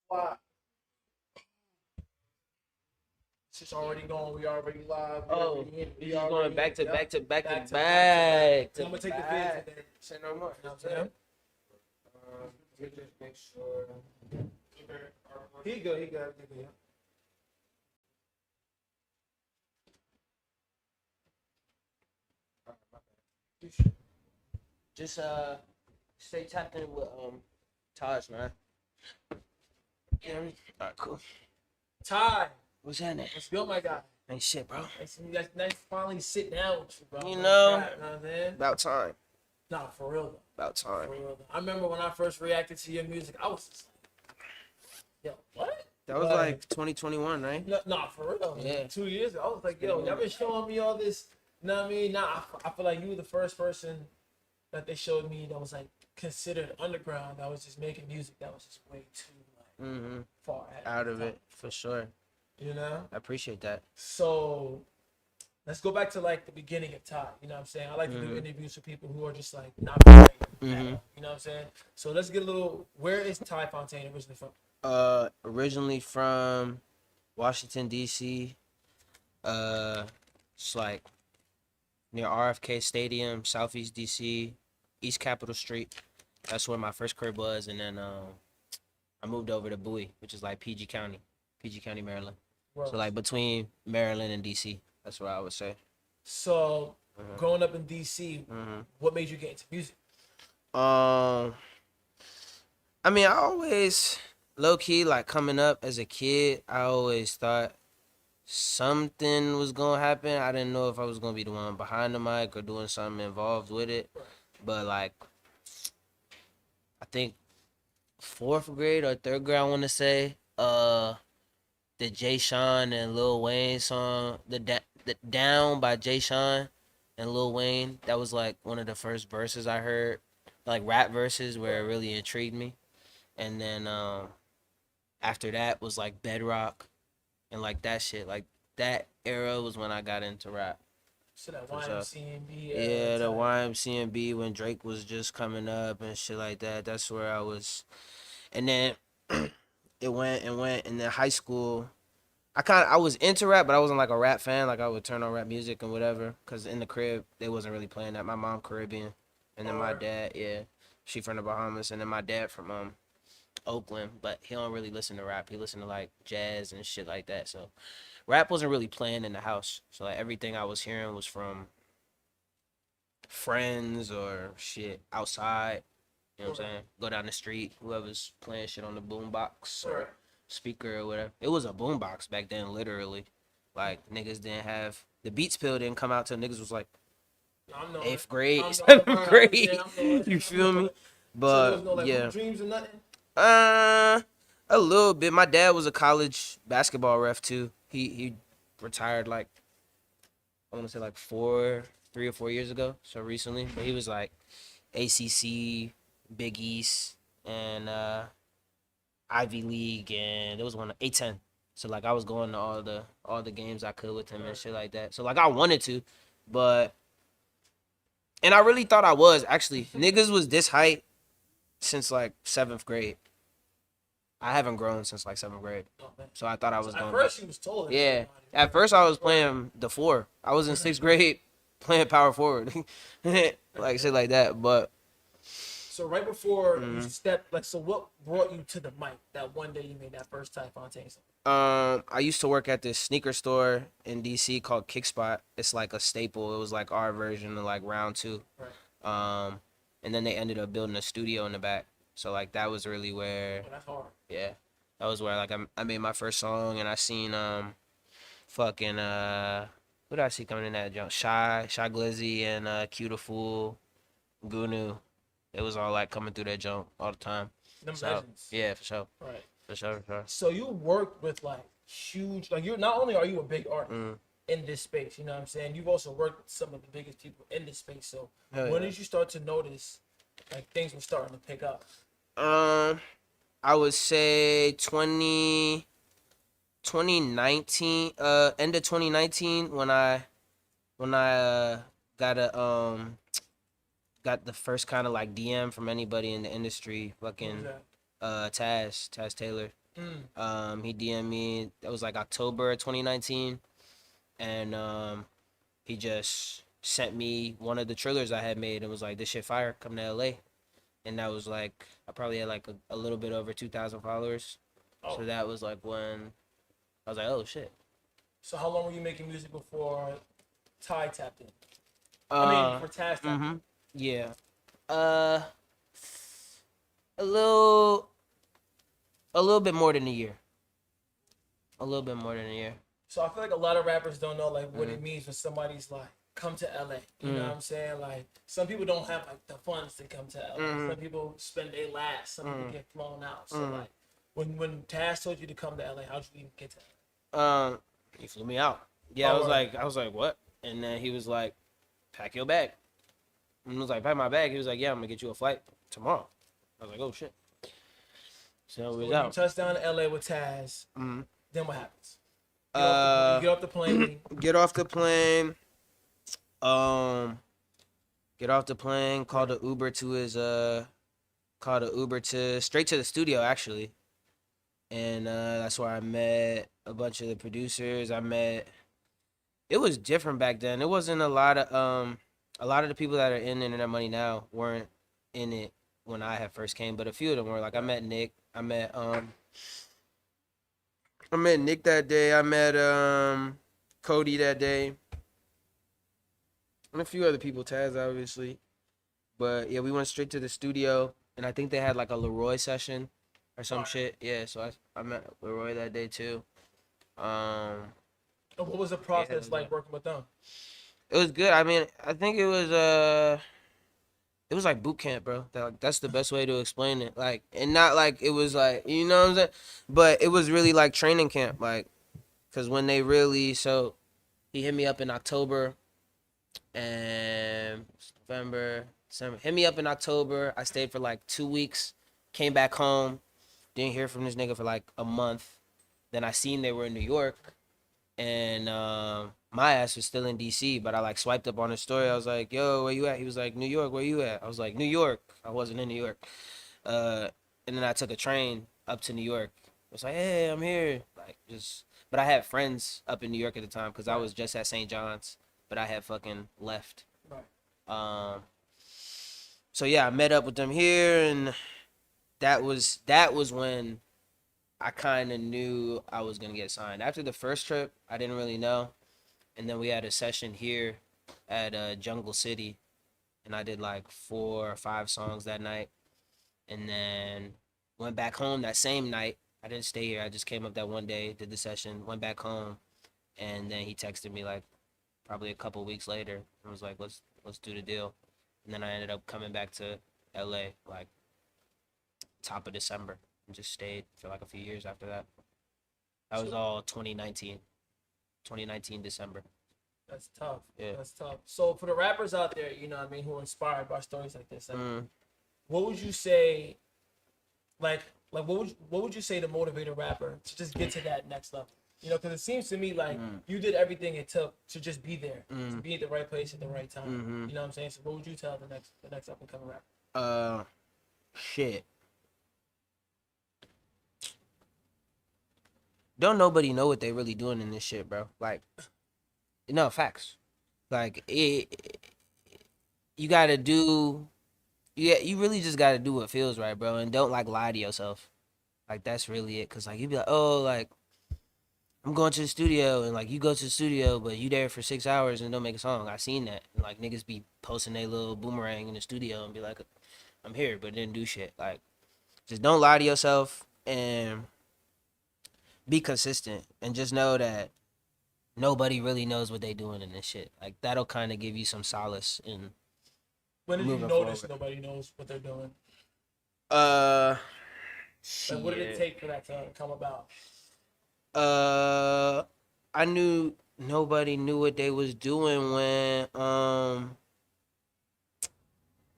Wow. It's already going. We already live. Oh, we just already going back to yep. back to back to Back to back to I'm gonna take the back. vids and then Say no more. you know what I'm saying? You just make sure. He good. He good. He good. Just stay tapped in with Taj, man. You know what I mean? All right, cool. Ty, What's happening? let's go, my guy. Ain't shit, bro. Nice to finally sit down with you, bro. You No know? crap, know what I'm saying? About time. Nah, for real though. About time. For real though. I remember when I first reacted to your music, I was just like, yo, what? That was But- like 2021, right? No, nah, for real. Yeah. 2 years ago, I was like, yo, y'all been showing me all this. You know what I mean? Nah, I feel like you were the first person that they showed me that was like considered underground. That was just making music that was just way too like Mm-hmm. far ahead Out of time, it, for sure. You know? I appreciate that. So let's go back to like the beginning of Ty. You know what I'm saying? I like to do Mhm. interviews with people who are just like not great at all, Mhm. You know what I'm saying? So let's get a little. Where is TyFontaine originally from? Originally from Washington D.C. It's like near RFK Stadium, Southeast DC, East Capitol Street. That's where my first crib was, and then I moved over to Bowie, which is like PG County, Maryland. Where? So like between Maryland and DC, that's what I would say. So Mhm. growing up in DC, Mhm. what made you get into music? I mean, I always low key like coming up as a kid. I always thought something was gonna happen. I didn't know if I was gonna be the one behind the mic or doing something involved with it. But like, I think fourth grade or third grade, I want to say, the Jay Sean and Lil Wayne song, the Down by Jay Sean and Lil Wayne. That was like one of the first verses I heard, like rap verses, where it really intrigued me. And then after that was like Bedrock and like that shit. Like that era was when I got into rap. So that For sure. YMCMB. Yeah, the YMCMB when Drake was just coming up and shit like that. That's where I was. And then it went and went. And then high school, I was into rap, but I wasn't like a rap fan. Like I would turn on rap music and whatever. Cause in the crib they wasn't really playing that. My mom Caribbean, and then my dad, yeah, she from the Bahamas, and then my dad from Oakland, but he don't really listen to rap. He listen to like jazz and shit like that. So rap wasn't really playing in the house. So like everything I was hearing was from friends or shit outside. You know what I'm saying? Go down the street, whoever's playing shit on the boombox or speaker or whatever. It was a boombox back then, literally. Like niggas didn't have the Beats pill didn't come out till niggas was like I'm knowing. 8th grade, I'm knowing. 7th Right. grade. Yeah, I'm knowing. You I'm feel me? knowing. So there But was no like yeah, hoop dreams or nothing. uh, a little bit. My dad was a college basketball ref too. He retired like I want to say like 3 or 4 years ago. So recently, but he was like ACC, Big East, and Ivy League, and it was one A10. So like I was going to all the games I could with him and shit like that. So like I wanted to, but and I really thought I was actually niggas was this height since like 7th grade. I haven't grown since like 7th grade, Oh, man. so I thought I was At going. first, he was taller. Than Yeah, everybody. at first I was playing the four. I was in 6th grade playing power forward, like shit like that. But So right before you Mhm. stepped, like, so what brought you to the mic that one day you made that first TyFontaine song? I used to work at this sneaker store in DC called Kickspot. It's like a staple. It was like our version of like Round Two. Right. And then they ended up building a studio in the back. So like that was really where, Oh, that's hard. yeah, that was where like I made my first song, and I seen fucking who did I see coming in that jump? Shy Glizzy and Q the Fool, Gunu. It was all like coming through that jump all the time. Them So legends. yeah, for sure, Right. for sure, for sure. So you worked with like huge, like you're not only are you a big artist Mm. in this space, you know what I'm saying? You've also worked with some of the biggest people in this space. So Hell when yeah. did you start to notice like things were starting to pick up? I would say 2019, end of 2019 when I got the first kind of like DM from anybody in the industry, What was fucking that? Taz Taylor. He DM'd me. That was like October 2019, and he just sent me one of the trailers I had made and was like, "This shit fire, come to LA." And that was like I probably had like a little bit over 2,000 followers. Oh. So that was like when I was like, "Oh shit." So how long were you making music before Ty tapped in? For Taz tapped in. Mm-hmm. Yeah. Uh, a little bit more than a year. A little bit more than a year. So I feel like a lot of rappers don't know like what Mm. it means when somebody's like come to LA. You know what I'm saying? Like some people don't have like the funds to come to LA. Mhm. Some people spend their last. Some people get flown out. So like when Taz told you to come to LA, how'd you even get to LA? He flew me out. Yeah, Oh, right. I was like, what? And then he was like, pack your bag. And I was like, pack my bag. He was like, yeah, I'm gonna get you a flight tomorrow. I was like, oh shit. So we When was you out. touch down in LA with Taz, Mhm. then what happens? Uh, You get off the plane. get off the plane. Get off the plane. Called the Uber to his called the Uber to straight to the studio actually, and that's where I met a bunch of the producers. It was different back then. It wasn't a lot of the people that are in Internet Money now weren't in it when I had first came, but a few of them were. Like I met Nick. I met Nick that day. I met Cody that day. And a few other people, Taz obviously. But yeah, we went straight to the studio, and I think they had like a Leroy session or some Right. shit. Yeah, so I met Leroy that day too. And what was the process was like good. working with them? It was good. I mean, I think it was like boot camp, bro. That's the best way to explain it. Like, and not like it was like, you know what I'm saying? But it was really like training camp, like, cause when they really he hit me up in October, and November, December. Hit me up in October. I stayed for like 2 weeks. Came back home. Didn't hear from this nigga for like a month. Then I seen they were in New York, and my ass was still in DC. But I like swiped up on his story. I was like, "Yo, where you at?" He was like, "New York. Where you at?" I was like, "New York." I wasn't in New York. And then I took a train up to New York. I was like, "Hey, I'm here." Like just, but I had friends up in New York at the time because I was just at St. John's, but I had fucking left. Right. So yeah, I met up with them here, and that was when I kind of knew I was gonna get signed. After the first trip, I didn't really know, and then we had a session here at Jungle City, and I did like 4 or 5 songs that night, and then went back home that same night I didn't stay here. I just came up that one day, did the session, went back home, and then he texted me like probably a couple weeks later and was like, let's do the deal. And then I ended up coming back to LA like top of December and just stayed for like a few years after that. That was all 2019. 2019 December. That's tough. Yeah. That's tough. So for the rappers out there, you know what I mean, who are inspired by stories like this, like, what would you say, like what would you say to motivate a rapper to just get to that next level? You know, because it seems to me like you did everything it took to just be there, to be at the right place at the right time. You know what I'm saying? So what would you tell the next up and coming rapper? Shit. Don't nobody know what they really doing in this shit, bro. Like, no, facts. Like, you gotta do, yeah, you really just gotta do what feels right, bro. And don't, like, lie to yourself. Like, that's really it. Cause, like, you be like, oh, like, I'm going to the studio. And, like, you go to the studio, but you there for 6 hours and don't make a song. I seen that. And, like, niggas be posting their little boomerang in the studio and be like, I'm here, but didn't do shit. Like, just don't lie to yourself and be consistent. And just know that nobody really knows what they doing in this shit. Like, that'll kind of give you some solace in When did you moving notice forward. nobody knows what they're doing? Shit. Like, what did it take for that to come about? I knew nobody knew what they was doing when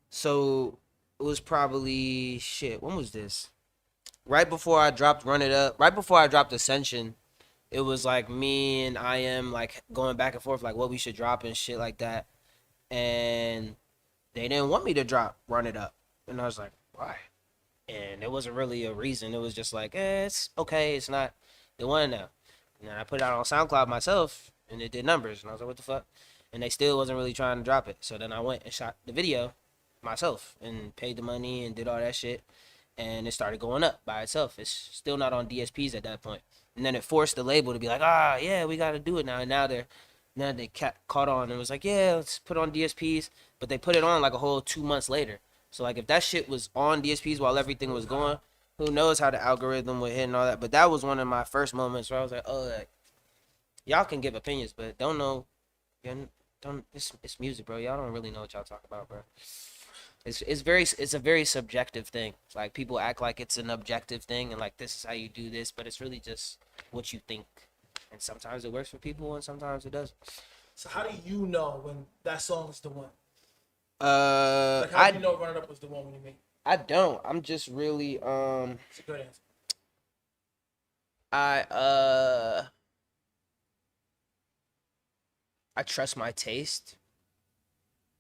so it was probably shit. When was this? Right before I dropped Run It Up. Right before I dropped Ascension. It was like me and I am like going back and forth like what we should drop and shit like that. And they didn't want me to drop Run It Up. And I was like, why? And there wasn't really a reason. It was just like, it's okay. It's not the one now. And then I put it out on SoundCloud myself and it did numbers. And I was like, what the fuck? And they still wasn't really trying to drop it. So then I went and shot the video myself and paid the money and did all that shit. And it started going up by itself. It's still not on DSPs at that point. And then it forced the label to be like, yeah, we got to do it now. And now they caught on and was like, yeah, let's put it on DSPs. But they put it on like a whole 2 months later. So like if that shit was on DSPs while everything was going, who knows how the algorithm would hit and all that. But that was one of my first moments where I was like, oh, like, y'all can give opinions, but don't know, it's music, bro. Y'all don't really know what y'all talk about, bro. It's a very subjective thing. Like people act like it's an objective thing and like this is how you do this, but it's really just what you think. And sometimes it works for people and sometimes it doesn't. So how do you know when that song is the one? Like how do you know Run It Up was the one when you made it? I don't. I'm just really It's a good answer. I trust my taste.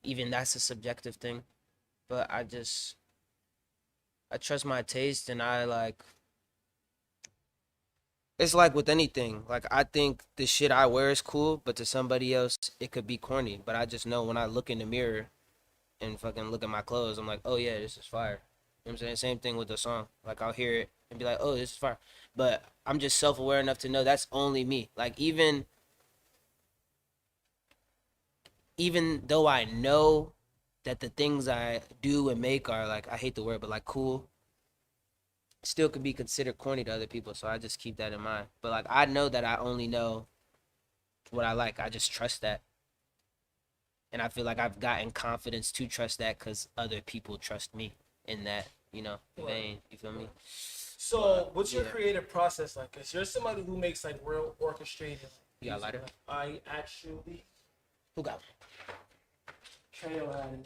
Even that's a subjective thing. But I trust my taste and I like it's like with anything. Like I think the shit I wear is cool, but to somebody else it could be corny. But I just know when I look in the mirror and fucking look at my clothes, I'm like, oh yeah, this is fire. You know what I'm saying? Same thing with the song. Like I'll hear it and be like, oh, this is fire. But I'm just self aware enough to know that's only me. Like even though I know that the things I do and make are like I hate the word, but like cool, still could be considered corny to other people. So I just keep that in mind. But like I know that I only know what I like. I just trust that. And I feel like I've gotten confidence to trust that because other people trust me in that, vein. You feel me? So, what's your creative process like? Cause you're somebody who makes like real orchestrated. You got a lighter? I actually. Who got one? Cayo had it.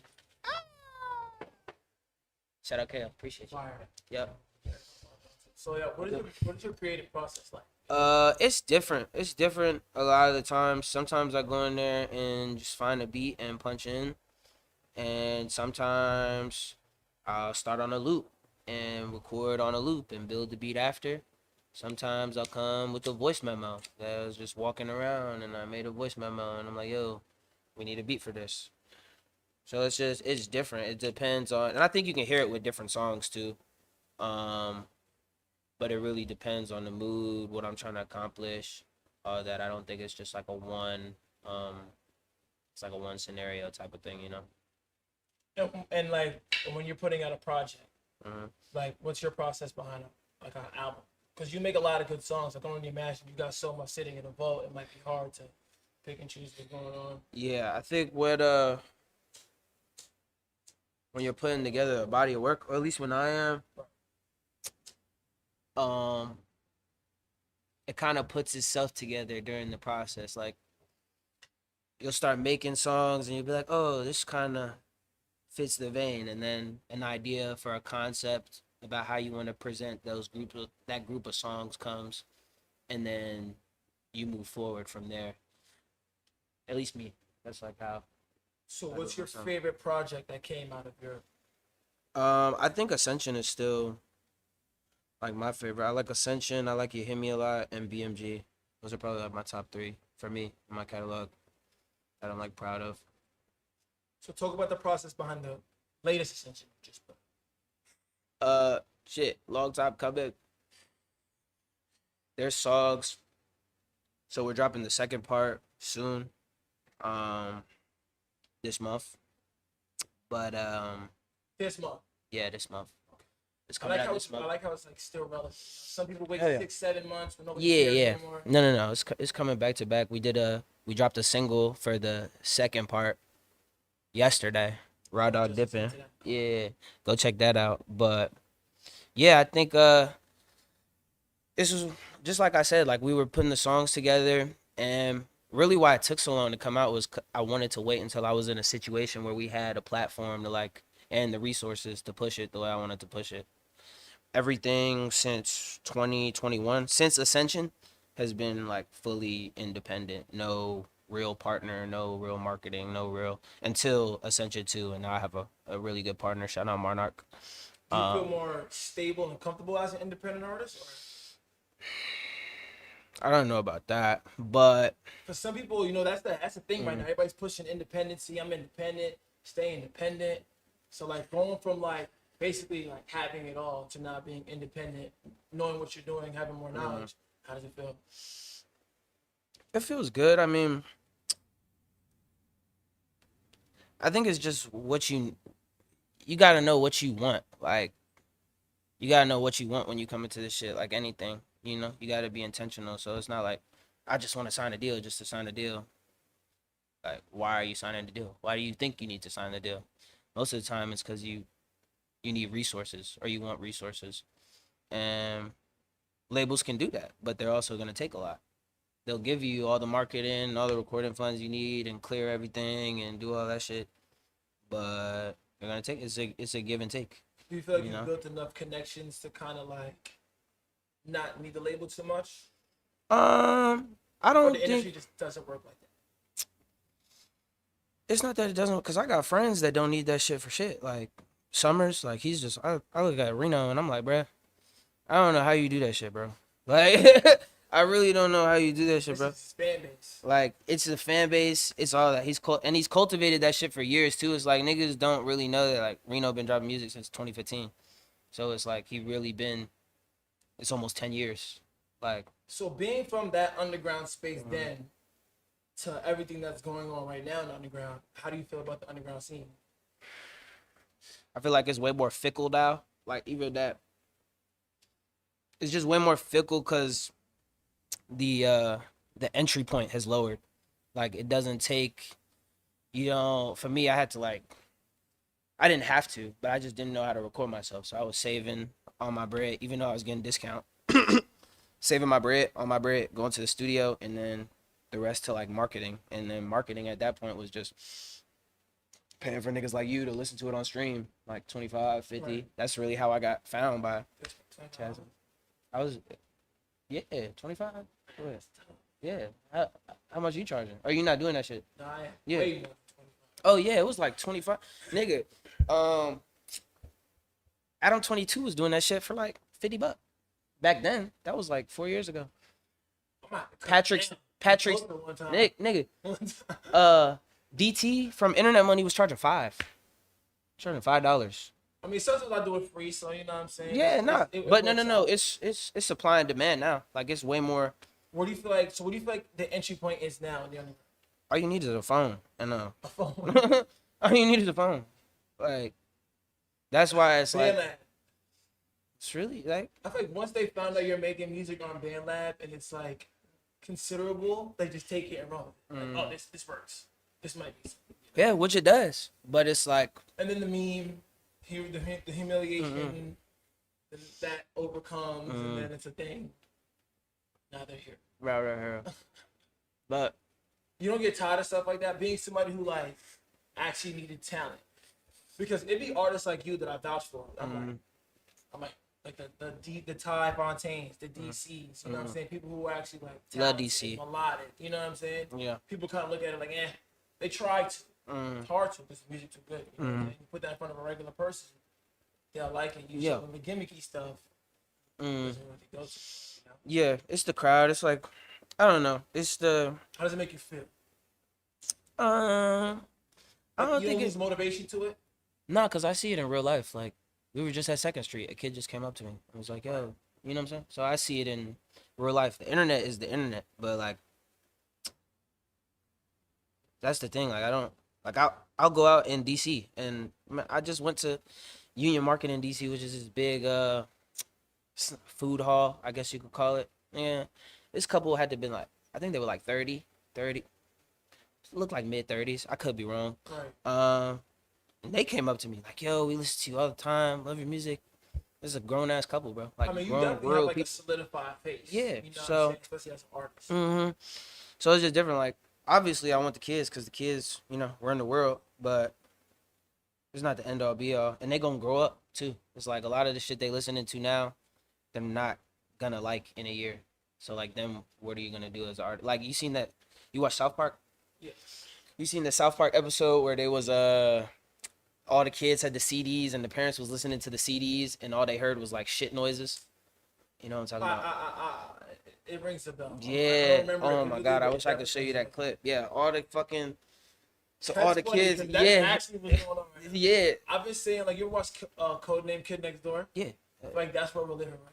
Shout out Cayo. Appreciate you. Fire. Yep. So yeah, what is your creative process like? It's different. It's different a lot of the times. Sometimes I go in there and just find a beat and punch in. And sometimes I'll start on a loop and record on a loop and build the beat after. Sometimes I'll come with a voice memo that I was just walking around and I made a voice memo and I'm like, yo, we need a beat for this. So it's different. It depends on, and I think you can hear it with different songs too. But it really depends on the mood, what I'm trying to accomplish. That I don't think it's just like it's like a one scenario type of thing, And like when you're putting out a project, Mhm. like what's your process behind like an album? Because you make a lot of good songs. I can only imagine you got so much sitting in a vault. It might be hard to pick and choose what's going on. Yeah, I think when you're putting together a body of work, or at least when I am, um, it kind of puts itself together during the process. Like you'll start making songs and you'll be like, oh, this kind of fits the vein, and then an idea for a concept about how you want to present that group of songs comes, and then you move forward from there. At least me. That's like how. So, what's your favorite project that came out of your? I think Ascension is still like my favorite. I like Ascension. I like You Hit Me a lot, and BMG. Those are probably like my top three for me in my catalog that I'm like proud of. So, talk about the process behind the latest Ascension. Shit, Log Top Comeback. There's songs. So we're dropping the second part soon. This month. But This month. yeah, this month. It's I coming like out how this month. I like how it's like still relevant. Some people wait Hell yeah. 6-7 months when nobody Yeah, cares yeah. anymore. No. It's coming back to back. We dropped a single for the second part yesterday. Raw Dog Dipping. Yeah, go check that out. But yeah, I think this was just like I said, like we were putting the songs together, and really why it took so long to come out was I wanted to wait until I was in a situation where we had a platform to like and the resources to push it the way I wanted to push it. Everything since 2021, since Ascension, has been like fully independent. No real partner, no real marketing, no real until Ascension 2, and now I have a really good partner. Shout out Monarch. Do you feel more stable and comfortable as an independent artist? Or? I don't know about that, but For some people, that's the thing right now. Everybody's pushing independency. I'm independent, stay independent. So like going from like basically like having it all to not being independent, knowing what you're doing, having more knowledge. How does it feel? it feels good. I mean, I think it's just what you gotta know what you want. Like you gotta know what you want when you come into this shit. Like anything, you gotta be intentional. So it's not like I just want to sign a deal just to sign a deal. Like why are you signing the deal? Why do you think you need to sign the deal? Most of the time, it's because you need resources or you want resources, and labels can do that, but they're also gonna take a lot. They'll give you all the marketing, all the recording funds you need, and clear everything and do all that shit. But they're gonna take it's a give and take. Do you feel like you've built enough connections to kind of like not need the label too much? I Or don't the industry think just doesn't work like that? it's not that it doesn't, because I got friends that don't need that shit for shit. Like Summers, like he's just I look at Reno and I'm like, bruh, I don't know how you do that shit, bro. Like I really don't know how you do that shit, bro. This is fan base. Like it's the fan base, it's all that. He's cultivated that shit for years too. It's like niggas don't really know that like Reno been dropping music since 2015. So it's like he really been it's almost 10 years. Like So being from that underground space then to everything that's going on right now in the underground, how do you feel about the underground scene? I feel like it's way more fickle now. Like even that it's just way more fickle because the entry point has lowered. Like it doesn't take for me I had to like I didn't have to, but I just didn't know how to record myself. So I was saving on my bread, even though I was getting discount. Saving my bread on my bread, going to the studio, and then the rest to like marketing. And then marketing at that point was just paying for niggas like you to listen to it on stream, like 25, 50. Right. That's really how I got found by Chaz. I was, 25. What? Yeah. How much you charging? Are you not doing that shit? Nah, Yeah. way more than 25. Oh yeah, it was like 25. Nigga, Adam 22 was doing that shit for like $50. Back then, that was like 4 years ago. Patrick's nigga, DT from Internet Money was charging $5. $5. I mean, sometimes I do it free, so you know what I'm saying. Yeah, nah. But no. works out. It's supply and demand now. Like it's way more. What do you feel like? So, what do you feel like the entry point is now in the underground? All you need is a phone and A phone. all you need is a phone. Like that's why it's like. Man, It's really like, I feel like once they found out you're making music on BandLab and it's like considerable, they just take it and run with it. Like, oh, this works. This might be something. yeah, which it does. But it's like, And then the meme, here the humiliation that overcomes, and then it's a thing. Now they're here. right. But You don't get tired of stuff like that. Being somebody who like actually needed talent, because it'd be artists like you that I vouch for. I'm like the TyFontaines, the DCs. You know what I'm saying? People who are actually like Love talented, DC. melodic. You know what I'm saying? yeah. People kind of look at it like, they try to. It's hard to because the music's too good. You know what I'm saying? You put that in front of a regular person, they'll like it. You show them the gimmicky stuff. Doesn't really go to, you know? Yeah, it's the crowd. It's like, I don't know. It's the How does it make you feel? I don't You think lose it's motivation to it. nah, cause I see it in real life. Like we were just at Second Street. A kid just came up to me and was like, "Yo," you know what I'm saying? So I see it in real life. The internet is the internet, but like that's the thing. Like I don't like I'll go out in DC and I just went to Union Market in DC, which is this big food hall, I guess you could call it. Yeah, this couple had to been like, I think they were like 30, looked like mid-30s. I could be wrong. Right. And they came up to me like, "Yo, we listen to you all the time. Love your music." This is a grown ass couple, bro. Like I mean, you grown, definitely real have like people. a solidified face. Yeah, You know so- what I'm saying? Especially as an artist. So it's just different. Like obviously, I want the kids because the kids, we're in the world, but it's not the end all be all, and they gonna grow up too. It's like a lot of the shit they listening to now, they're not gonna like in a year. So like them, what are you gonna do as an artist? Like you seen that? You watch South Park? Yeah. You seen the South Park episode where they was all the kids had the CDs and the parents was listening to the CDs and all they heard was like shit noises. You know what I'm talking about? It rings a bell. I Yeah. don't remember Oh it my vividly, god, I but wish it I could show you that definitely clip. Yeah, all the fucking so That's all the funny, kids. 'cause that's Yeah. actually what's going on right now. Yeah. I've been saying, like, you ever watch Codename Kid Next Door? Yeah. Like, that's where we're living right now.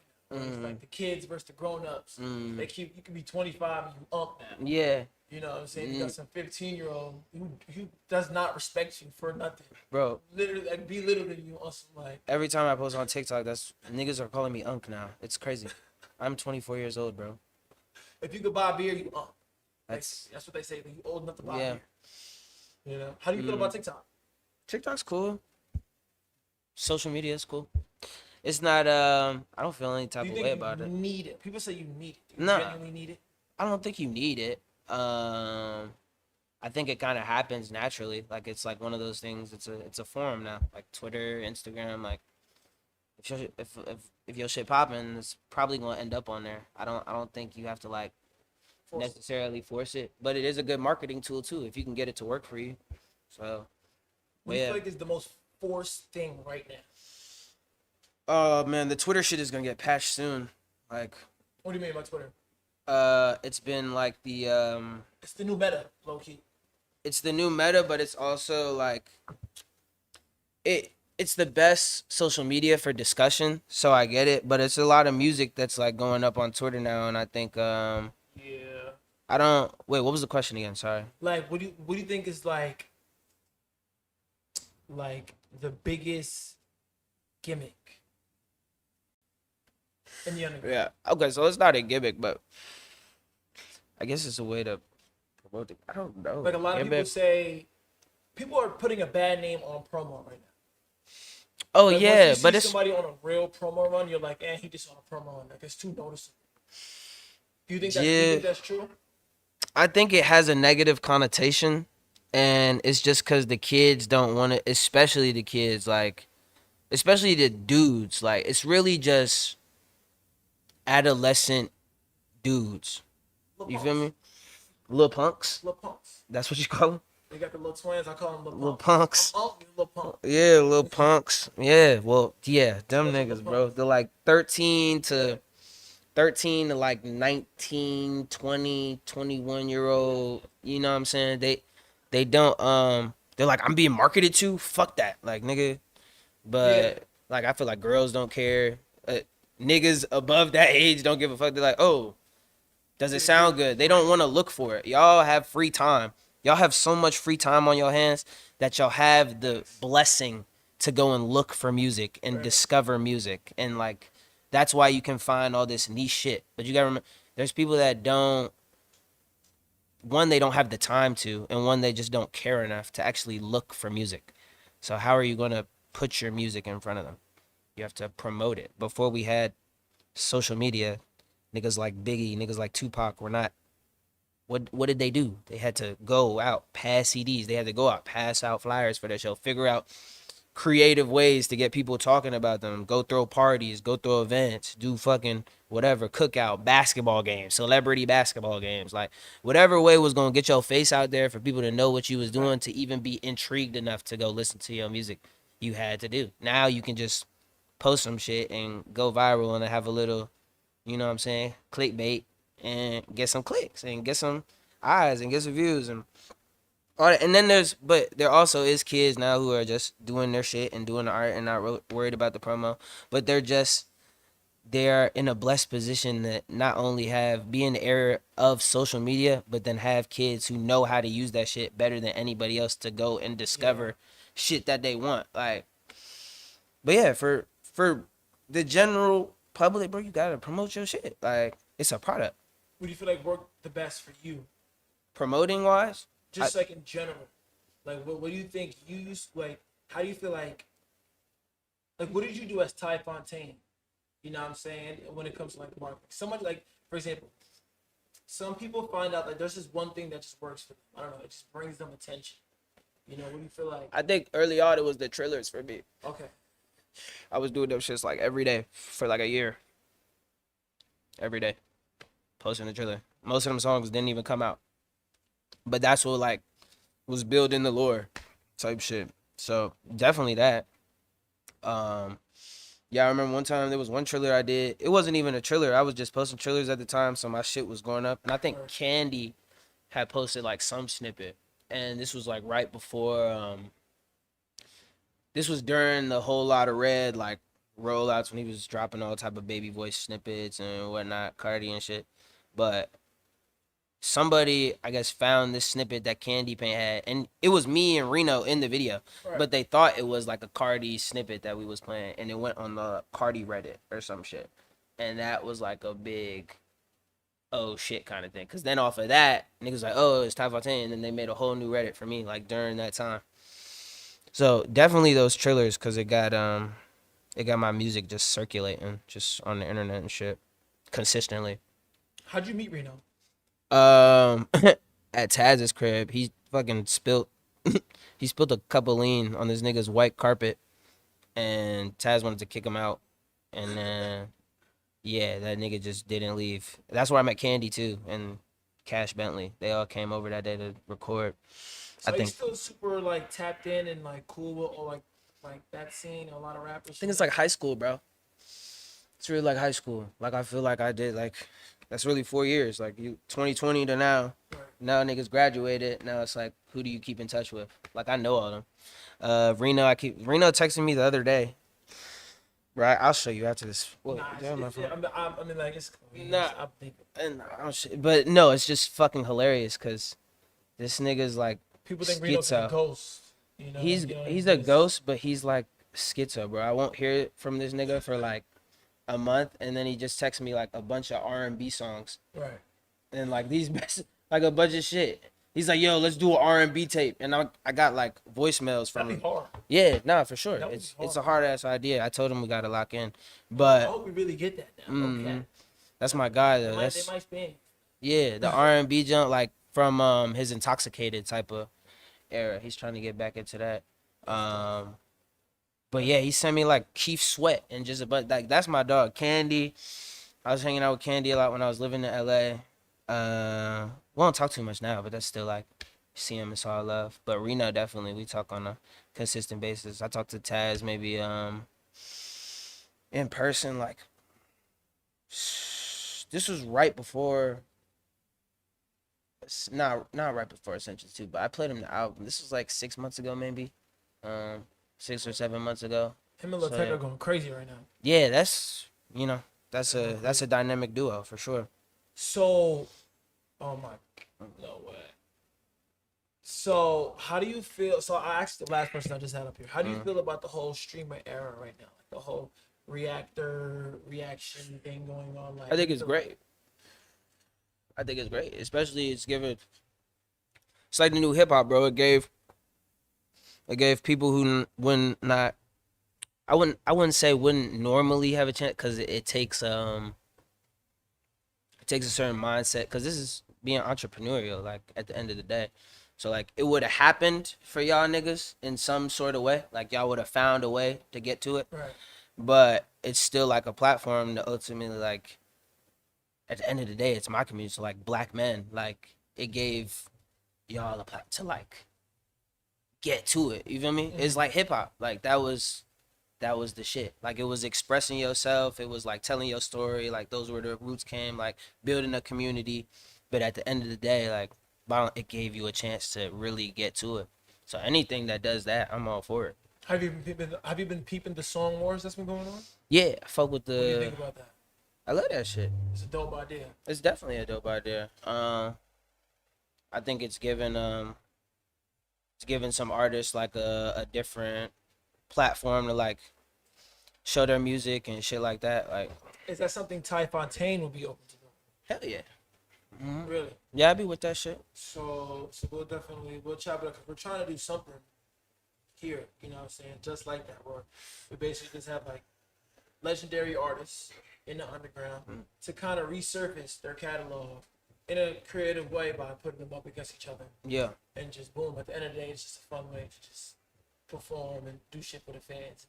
It's like the kids versus the grown-ups. You can be 25 and you up now. Yeah, You know what I'm saying? You got some 15-year-old who does not respect you for nothing. bro. Literally, like, belittling you on some, like, Every time I post on TikTok, that's niggas are calling me Unc now. It's crazy. I'm 24 years old, bro. if you could buy a beer, you up. That's That's what they say. Like, you old enough to buy Yeah. beer. You know? How do you feel about TikTok? TikTok's cool. Social media is cool. It's not I don't feel any type Do you of think way you about it. need it? People say you need it. Do you Nah. genuinely need it? I don't think you need it. I think it kind of happens naturally. Like it's like one of those things. It's a forum now. Like Twitter, Instagram. Like if your shit popping, it's probably gonna end up on there. I don't think you have to like Force it. necessarily force it, but it is a good marketing tool too if you can get it to work for you. So What do you yeah. feel like is the most forced thing right now? Oh man, the Twitter shit is gonna get patched soon. Like What do you mean by Twitter? it's been like the It's the new meta, low key. it's the new meta, but it's also like it's the best social media for discussion, so I get it, but it's a lot of music that's like going up on Twitter now, and I think Yeah. I don't wait, what was the question again? Sorry. Like, what do you think is like the biggest gimmick in the underground? Yeah. Okay, so it's not a gimmick, but I guess it's a way to promote it. I don't know. Like a lot of people Gimmick? say, people are putting a bad name on promo right now. Oh Like, yeah, once you but see it's somebody on a real promo run, you're like, he just on a promo run. Like, it's too noticeable. Do you think that's, do you Yeah. think that's true? I think it has a negative connotation, and it's just because the kids don't want it, especially the kids, like, especially the dudes. Like, it's really just adolescent dudes. Lil You punks. feel me? Little punks. Lil punks. That's what you call them? They got the little twins. I call them Little little punks. I'm little punk. Yeah, little punks. Yeah, well, yeah, them Those are niggas, little bro. punks. They're like 13 to like 19, 20, 21-year-old, you know what I'm saying? They don't they're like, I'm being marketed to. Fuck that. Like, nigga. But Yeah. like I feel like girls don't care. Niggas above that age don't give a fuck. They're like, "Oh, does it sound good?" They don't want to look for it. Y'all have free time. Y'all have so much free time on your hands that y'all have the blessing to go and look for music and Right. discover music and like That's why you can find all this niche shit. But you gotta remember, there's people that don't. One, they don't have the time to, and one, they just don't care enough to actually look for music. So how are you gonna put your music in front of them? You have to promote it. Before we had social media, niggas like Biggie, niggas like Tupac were not. What did they do? They had to go out, pass CDs. They had to go out, pass out flyers for their show, figure out creative ways to get people talking about them. Go throw parties, go throw events, do fucking whatever, cookout, basketball games, celebrity basketball games. Like whatever way was gonna get your face out there for people to know what you was doing, to even be intrigued enough to go listen to your music, you had to do. Now you can just post some shit and go viral and have a little, you know what I'm saying, clickbait, and get some clicks and get some eyes and get some views and all that. And then but there also is kids now who are just doing their shit and doing the art and not worried about the promo, but they're in a blessed position that not only be in the era of social media, but then have kids who know how to use that shit better than anybody else to go and discover shit that they want. Like, but yeah, for the general public, bro, you gotta promote your shit. Like, it's a product. What do you feel like worked the best for you? Promoting wise, Just like in general, like what do you think you used? Like, how do you feel like what did you do as TyFontaine? You know what I'm saying? When it comes to like marketing, someone like, for example, some people find out that there's just one thing that just works for them. I don't know, it just brings them attention. You know, what do you feel like? I think early on it was the trailers for me. Okay. I was doing those shits like every day for like a year. Every day, posting the trailer. Most of them songs didn't even come out, but that's what like was building the lore type shit. So definitely that. Yeah, I remember one time there was one trailer I did. It wasn't even a trailer. I was just posting trailers at the time, so my shit was going up. And I think Candy had posted like some snippet, and this was like right before. This was during the Whole Lot of Red like rollouts when he was dropping all type of baby voice snippets and whatnot, Cardi and shit. But somebody, I guess, found this snippet that Candy Paint had, and it was me and Reno in the video, but they thought it was like a Cardi snippet that we was playing, and it went on the Cardi Reddit or some shit, and that was like a big oh shit kind of thing. Cause then off of that, niggas like, oh, it's TyFontaine, and then they made a whole new Reddit for me like during that time. So definitely those trailers, cause it got my music just circulating just on the internet and shit consistently. How'd you meet Reno? At Taz's crib, he fucking spilled he spilled a cup of lean on this nigga's white carpet, and Taz wanted to kick him out, and then yeah, that nigga just didn't leave. That's where I met Candy too, and Cash Bentley. They all came over that day to record. So I think you still super like tapped in and like cool with or like that scene and a lot of rappers. I think it's like high school, bro. It's really like high school. Like I feel like I did like that's really 4 years. Like you 2020 to now. Right. Now niggas graduated. Now it's like who do you keep in touch with? Like I know all them. Reno texted me the other day. Right, I'll show you after this. What? Nah, Yeah, my phone. I mean, like it's. Nah. I'm thinking. And but no, it's just fucking hilarious because this nigga's like People think Reno's like a ghost. You know, he's a ghost, but he's like schizo, bro. I won't hear it from this nigga for like a month, and then he just texts me like a bunch of R&B songs, right? And like these best, like a bunch of shit. He's like, yo, let's do an R&B tape, and I got like voicemails from him. Hard. Yeah, nah, for sure. It's a hard ass idea. I told him we gotta lock in, but I hope we really get that now. Okay. That's my guy though. They might spin. Yeah, the R&B jump like from his Intoxicated type of era. He's trying to get back into that. But yeah, he sent me like Keith Sweat and just a bunch like that's my dog Candy. I was hanging out with Candy a lot when I was living in LA. We don't talk too much now, but that's still like see him, it's all love. But Reno definitely we talk on a consistent basis. I talk to Taz maybe in person like this was right before not right before Essential 2, but I played him the album. This was like 6 months ago maybe. 6 or 7 months ago. Him and Latech are going crazy right now. Yeah, that's that's a dynamic duo for sure. So, oh my, no way. So, how do you feel? So, I asked the last person I just had up here. How do you feel about the whole streamer era right now? Like the whole reaction thing going on? Like, I think it's great. I think it's great, especially it's giving. It's like the new hip hop, bro. It gave people who wouldn't not. I wouldn't say wouldn't normally have a chance because it takes a certain mindset because this is being entrepreneurial. Like at the end of the day, so like it would have happened for y'all niggas in some sort of way. Like y'all would have found a way to get to it, right? but it's still like a platform to ultimately like. At the end of the day, it's my community. So like black men, like it gave y'all a platform to like get to it. You feel me? It's like hip hop. Like that was the shit. Like it was expressing yourself. It was like telling your story. Like those were the roots came. Like building a community. But at the end of the day, like it gave you a chance to really get to it. So anything that does that, I'm all for it. Have you been peeping the song wars that's been going on? Yeah, I fuck with What do you the. think about that? I love that shit. It's a dope idea. It's definitely a dope idea. I think it's given some artists like a different platform to like show their music and shit like that. Like Is that something TyFontaine would be open to do? hell yeah. Really? Yeah, I be with that shit. So we'll chop it up because we're trying to do something here. You know what I'm saying? Just like that, where we basically just have like legendary artists in the underground to kind of resurface their catalog in a creative way by putting them up against each other Yeah. and just boom. At the end of the day, it's just a fun way to just perform and do shit for the fans.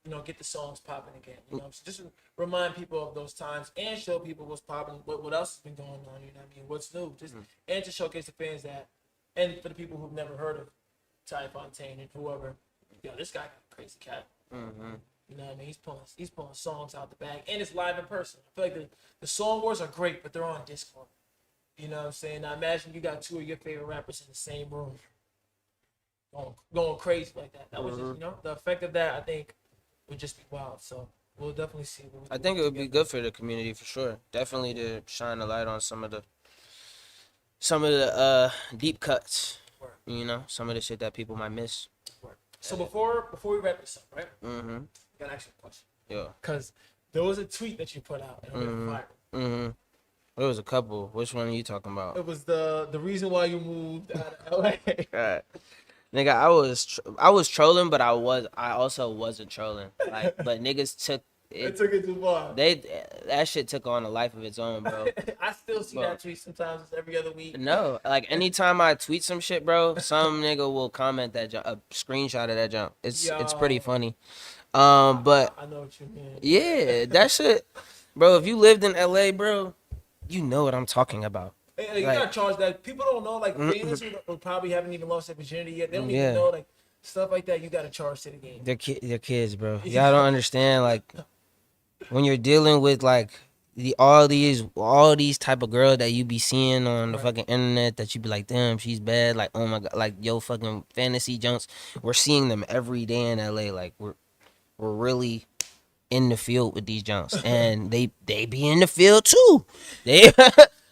You know, get the songs popping again. You know, so just remind people of those times and show people what's popping, what else has been going on. You know what I mean? What's new? Just and to showcase the fans that, and for the people who've never heard of TyFontaine and whoever, yo, this guy got a crazy cat. You know what I mean? He's pulling songs out the bag, and it's live in person. I feel like the song wars are great, but they're on Discord. You know what I'm saying? Now imagine you got two of your favorite rappers in the same room, going crazy like that. That was just, the effect of that. I think would just be wild. So we'll definitely see. I think it would be good for the community for sure. Definitely to shine a light on some of the deep cuts. Word. You know, some of the shit that people might miss. Word. So before we wrap this up, right? Mm-hmm. I gotta ask you a question. Yeah. Because there was a tweet that you put out and it went viral. Mm-hmm. There was a couple. Which one are you talking about? It was the reason why you moved out of LA. Right. Nigga, I was trolling, but I also wasn't trolling. Like, but niggas took It took it too far. that shit took on a life of its own, bro. I still see that tweet sometimes. It's every other week. No, like anytime I tweet some shit, bro, some nigga will comment that a screenshot of that jump. It's pretty funny. But I know what you mean. yeah, that shit, bro. If you lived in LA, bro, you know what I'm talking about. Hey, you Like- gotta charge that. People don't know, like fans who probably haven't even lost their virginity yet. They don't Yeah. even know, like stuff like that. You gotta charge to the game. They're kids, bro. Y'all don't understand, like when you're dealing with like all these type of girls that you be seeing on the fucking internet that you be like, damn, she's bad. Like, oh my god, like yo, fucking fantasy junks. We're seeing them every day in LA. Like we're really in the field with these junks, and they be in the field too. They.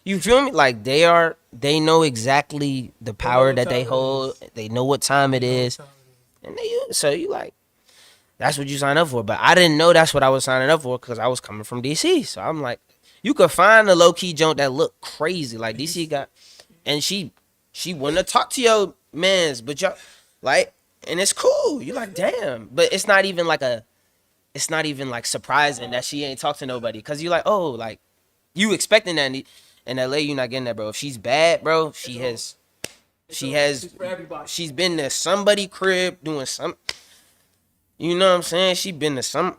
You feel me? Like they know exactly the power what that they time it hold. is. They know what time it is, and so you like, that's what you sign up for. But I didn't know that's what I was signing up for because I was coming from DC. So I'm like, you could find a low key junk that look crazy. Like DC got, and she wouldn't have talked to your mans, but y'all like, and it's cool. You like, damn, but it's not even like surprising that she ain't talked to nobody because you like, oh, like you expecting that. In LA, you're not getting that, bro. If she's bad, bro, It's for everybody. she's been to somebody crib doing some, you know what I'm saying? She been to some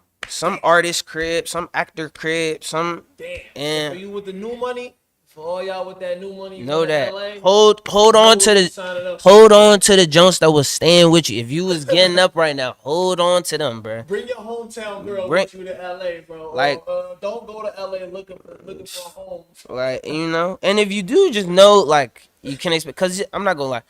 artist crib, some actor crib, some, Damn. and For you with the new money, for all y'all with that new money, you know from that. LA, Hold on to signing up. hold on to the Jones that was staying with you. If you was getting up right now, hold on to them, bro. Bring your hometown girl Bring- with you to LA, bro. Like- Don't go to LA looking for a home. Like, you know, and if you do, just know, like, you can expect, because I'm not gonna lie,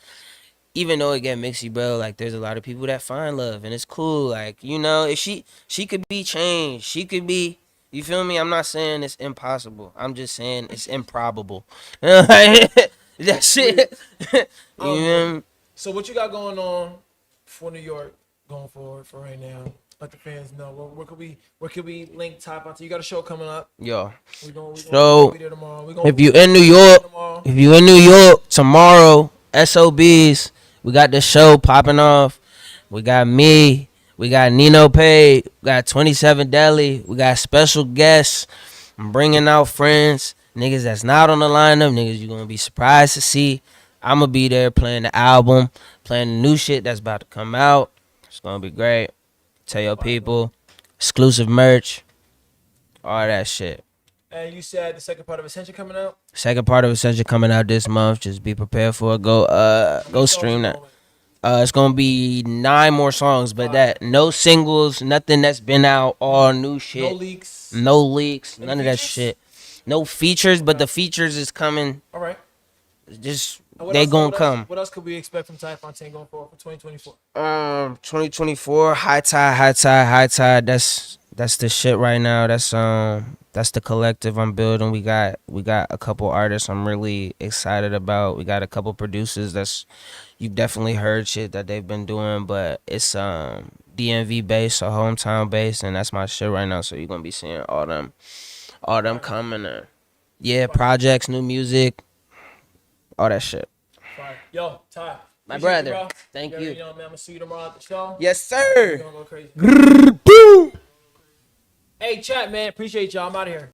even though it get mixy, bro, like, there's a lot of people that find love, and it's cool, like, you know, if she could be changed, she could be, you feel me? I'm not saying it's impossible, I'm just saying it's improbable. That shit. You know? So what you got going on for New York going forward for right now? Let the fans know. Where could we link TyFontaine? You got a show coming up. Yo. We So, gonna be there tomorrow. if you in New York, tomorrow, SOBs, we got the show popping off. We got me. We got Nino Pay. We got 27 Deli. We got special guests. I'm bringing out friends. Niggas that's not on the lineup. Niggas you going to be surprised to see. I'm going to be there playing the album. Playing the new shit that's about to come out. It's going to be great. Tell your people. Exclusive merch. All that shit. And you said the second part of Ascension coming out? Second part of Ascension coming out this month. Just be prepared for it. Go stream that. It's gonna be 9 more songs, but that no singles, nothing that's been out, all new shit. No leaks, none of that shit. No features, but the features is coming. All right. Just they gonna come. What else could we expect from TyFontaine going forward for 2024? 2024, high tide. That's the shit right now. That's the collective I'm building. We got a couple artists I'm really excited about. We got a couple producers you've definitely heard shit that they've been doing, but it's DMV based or hometown based, and that's my shit right now. So you're gonna be seeing all them coming in. Yeah, projects, new music, all that shit. Yo, Ty. My brother. Thank you. Man, I'm gonna see you tomorrow at the show. Yes, sir. We're gonna go crazy. Hey, chat, man. Appreciate y'all. I'm out of here.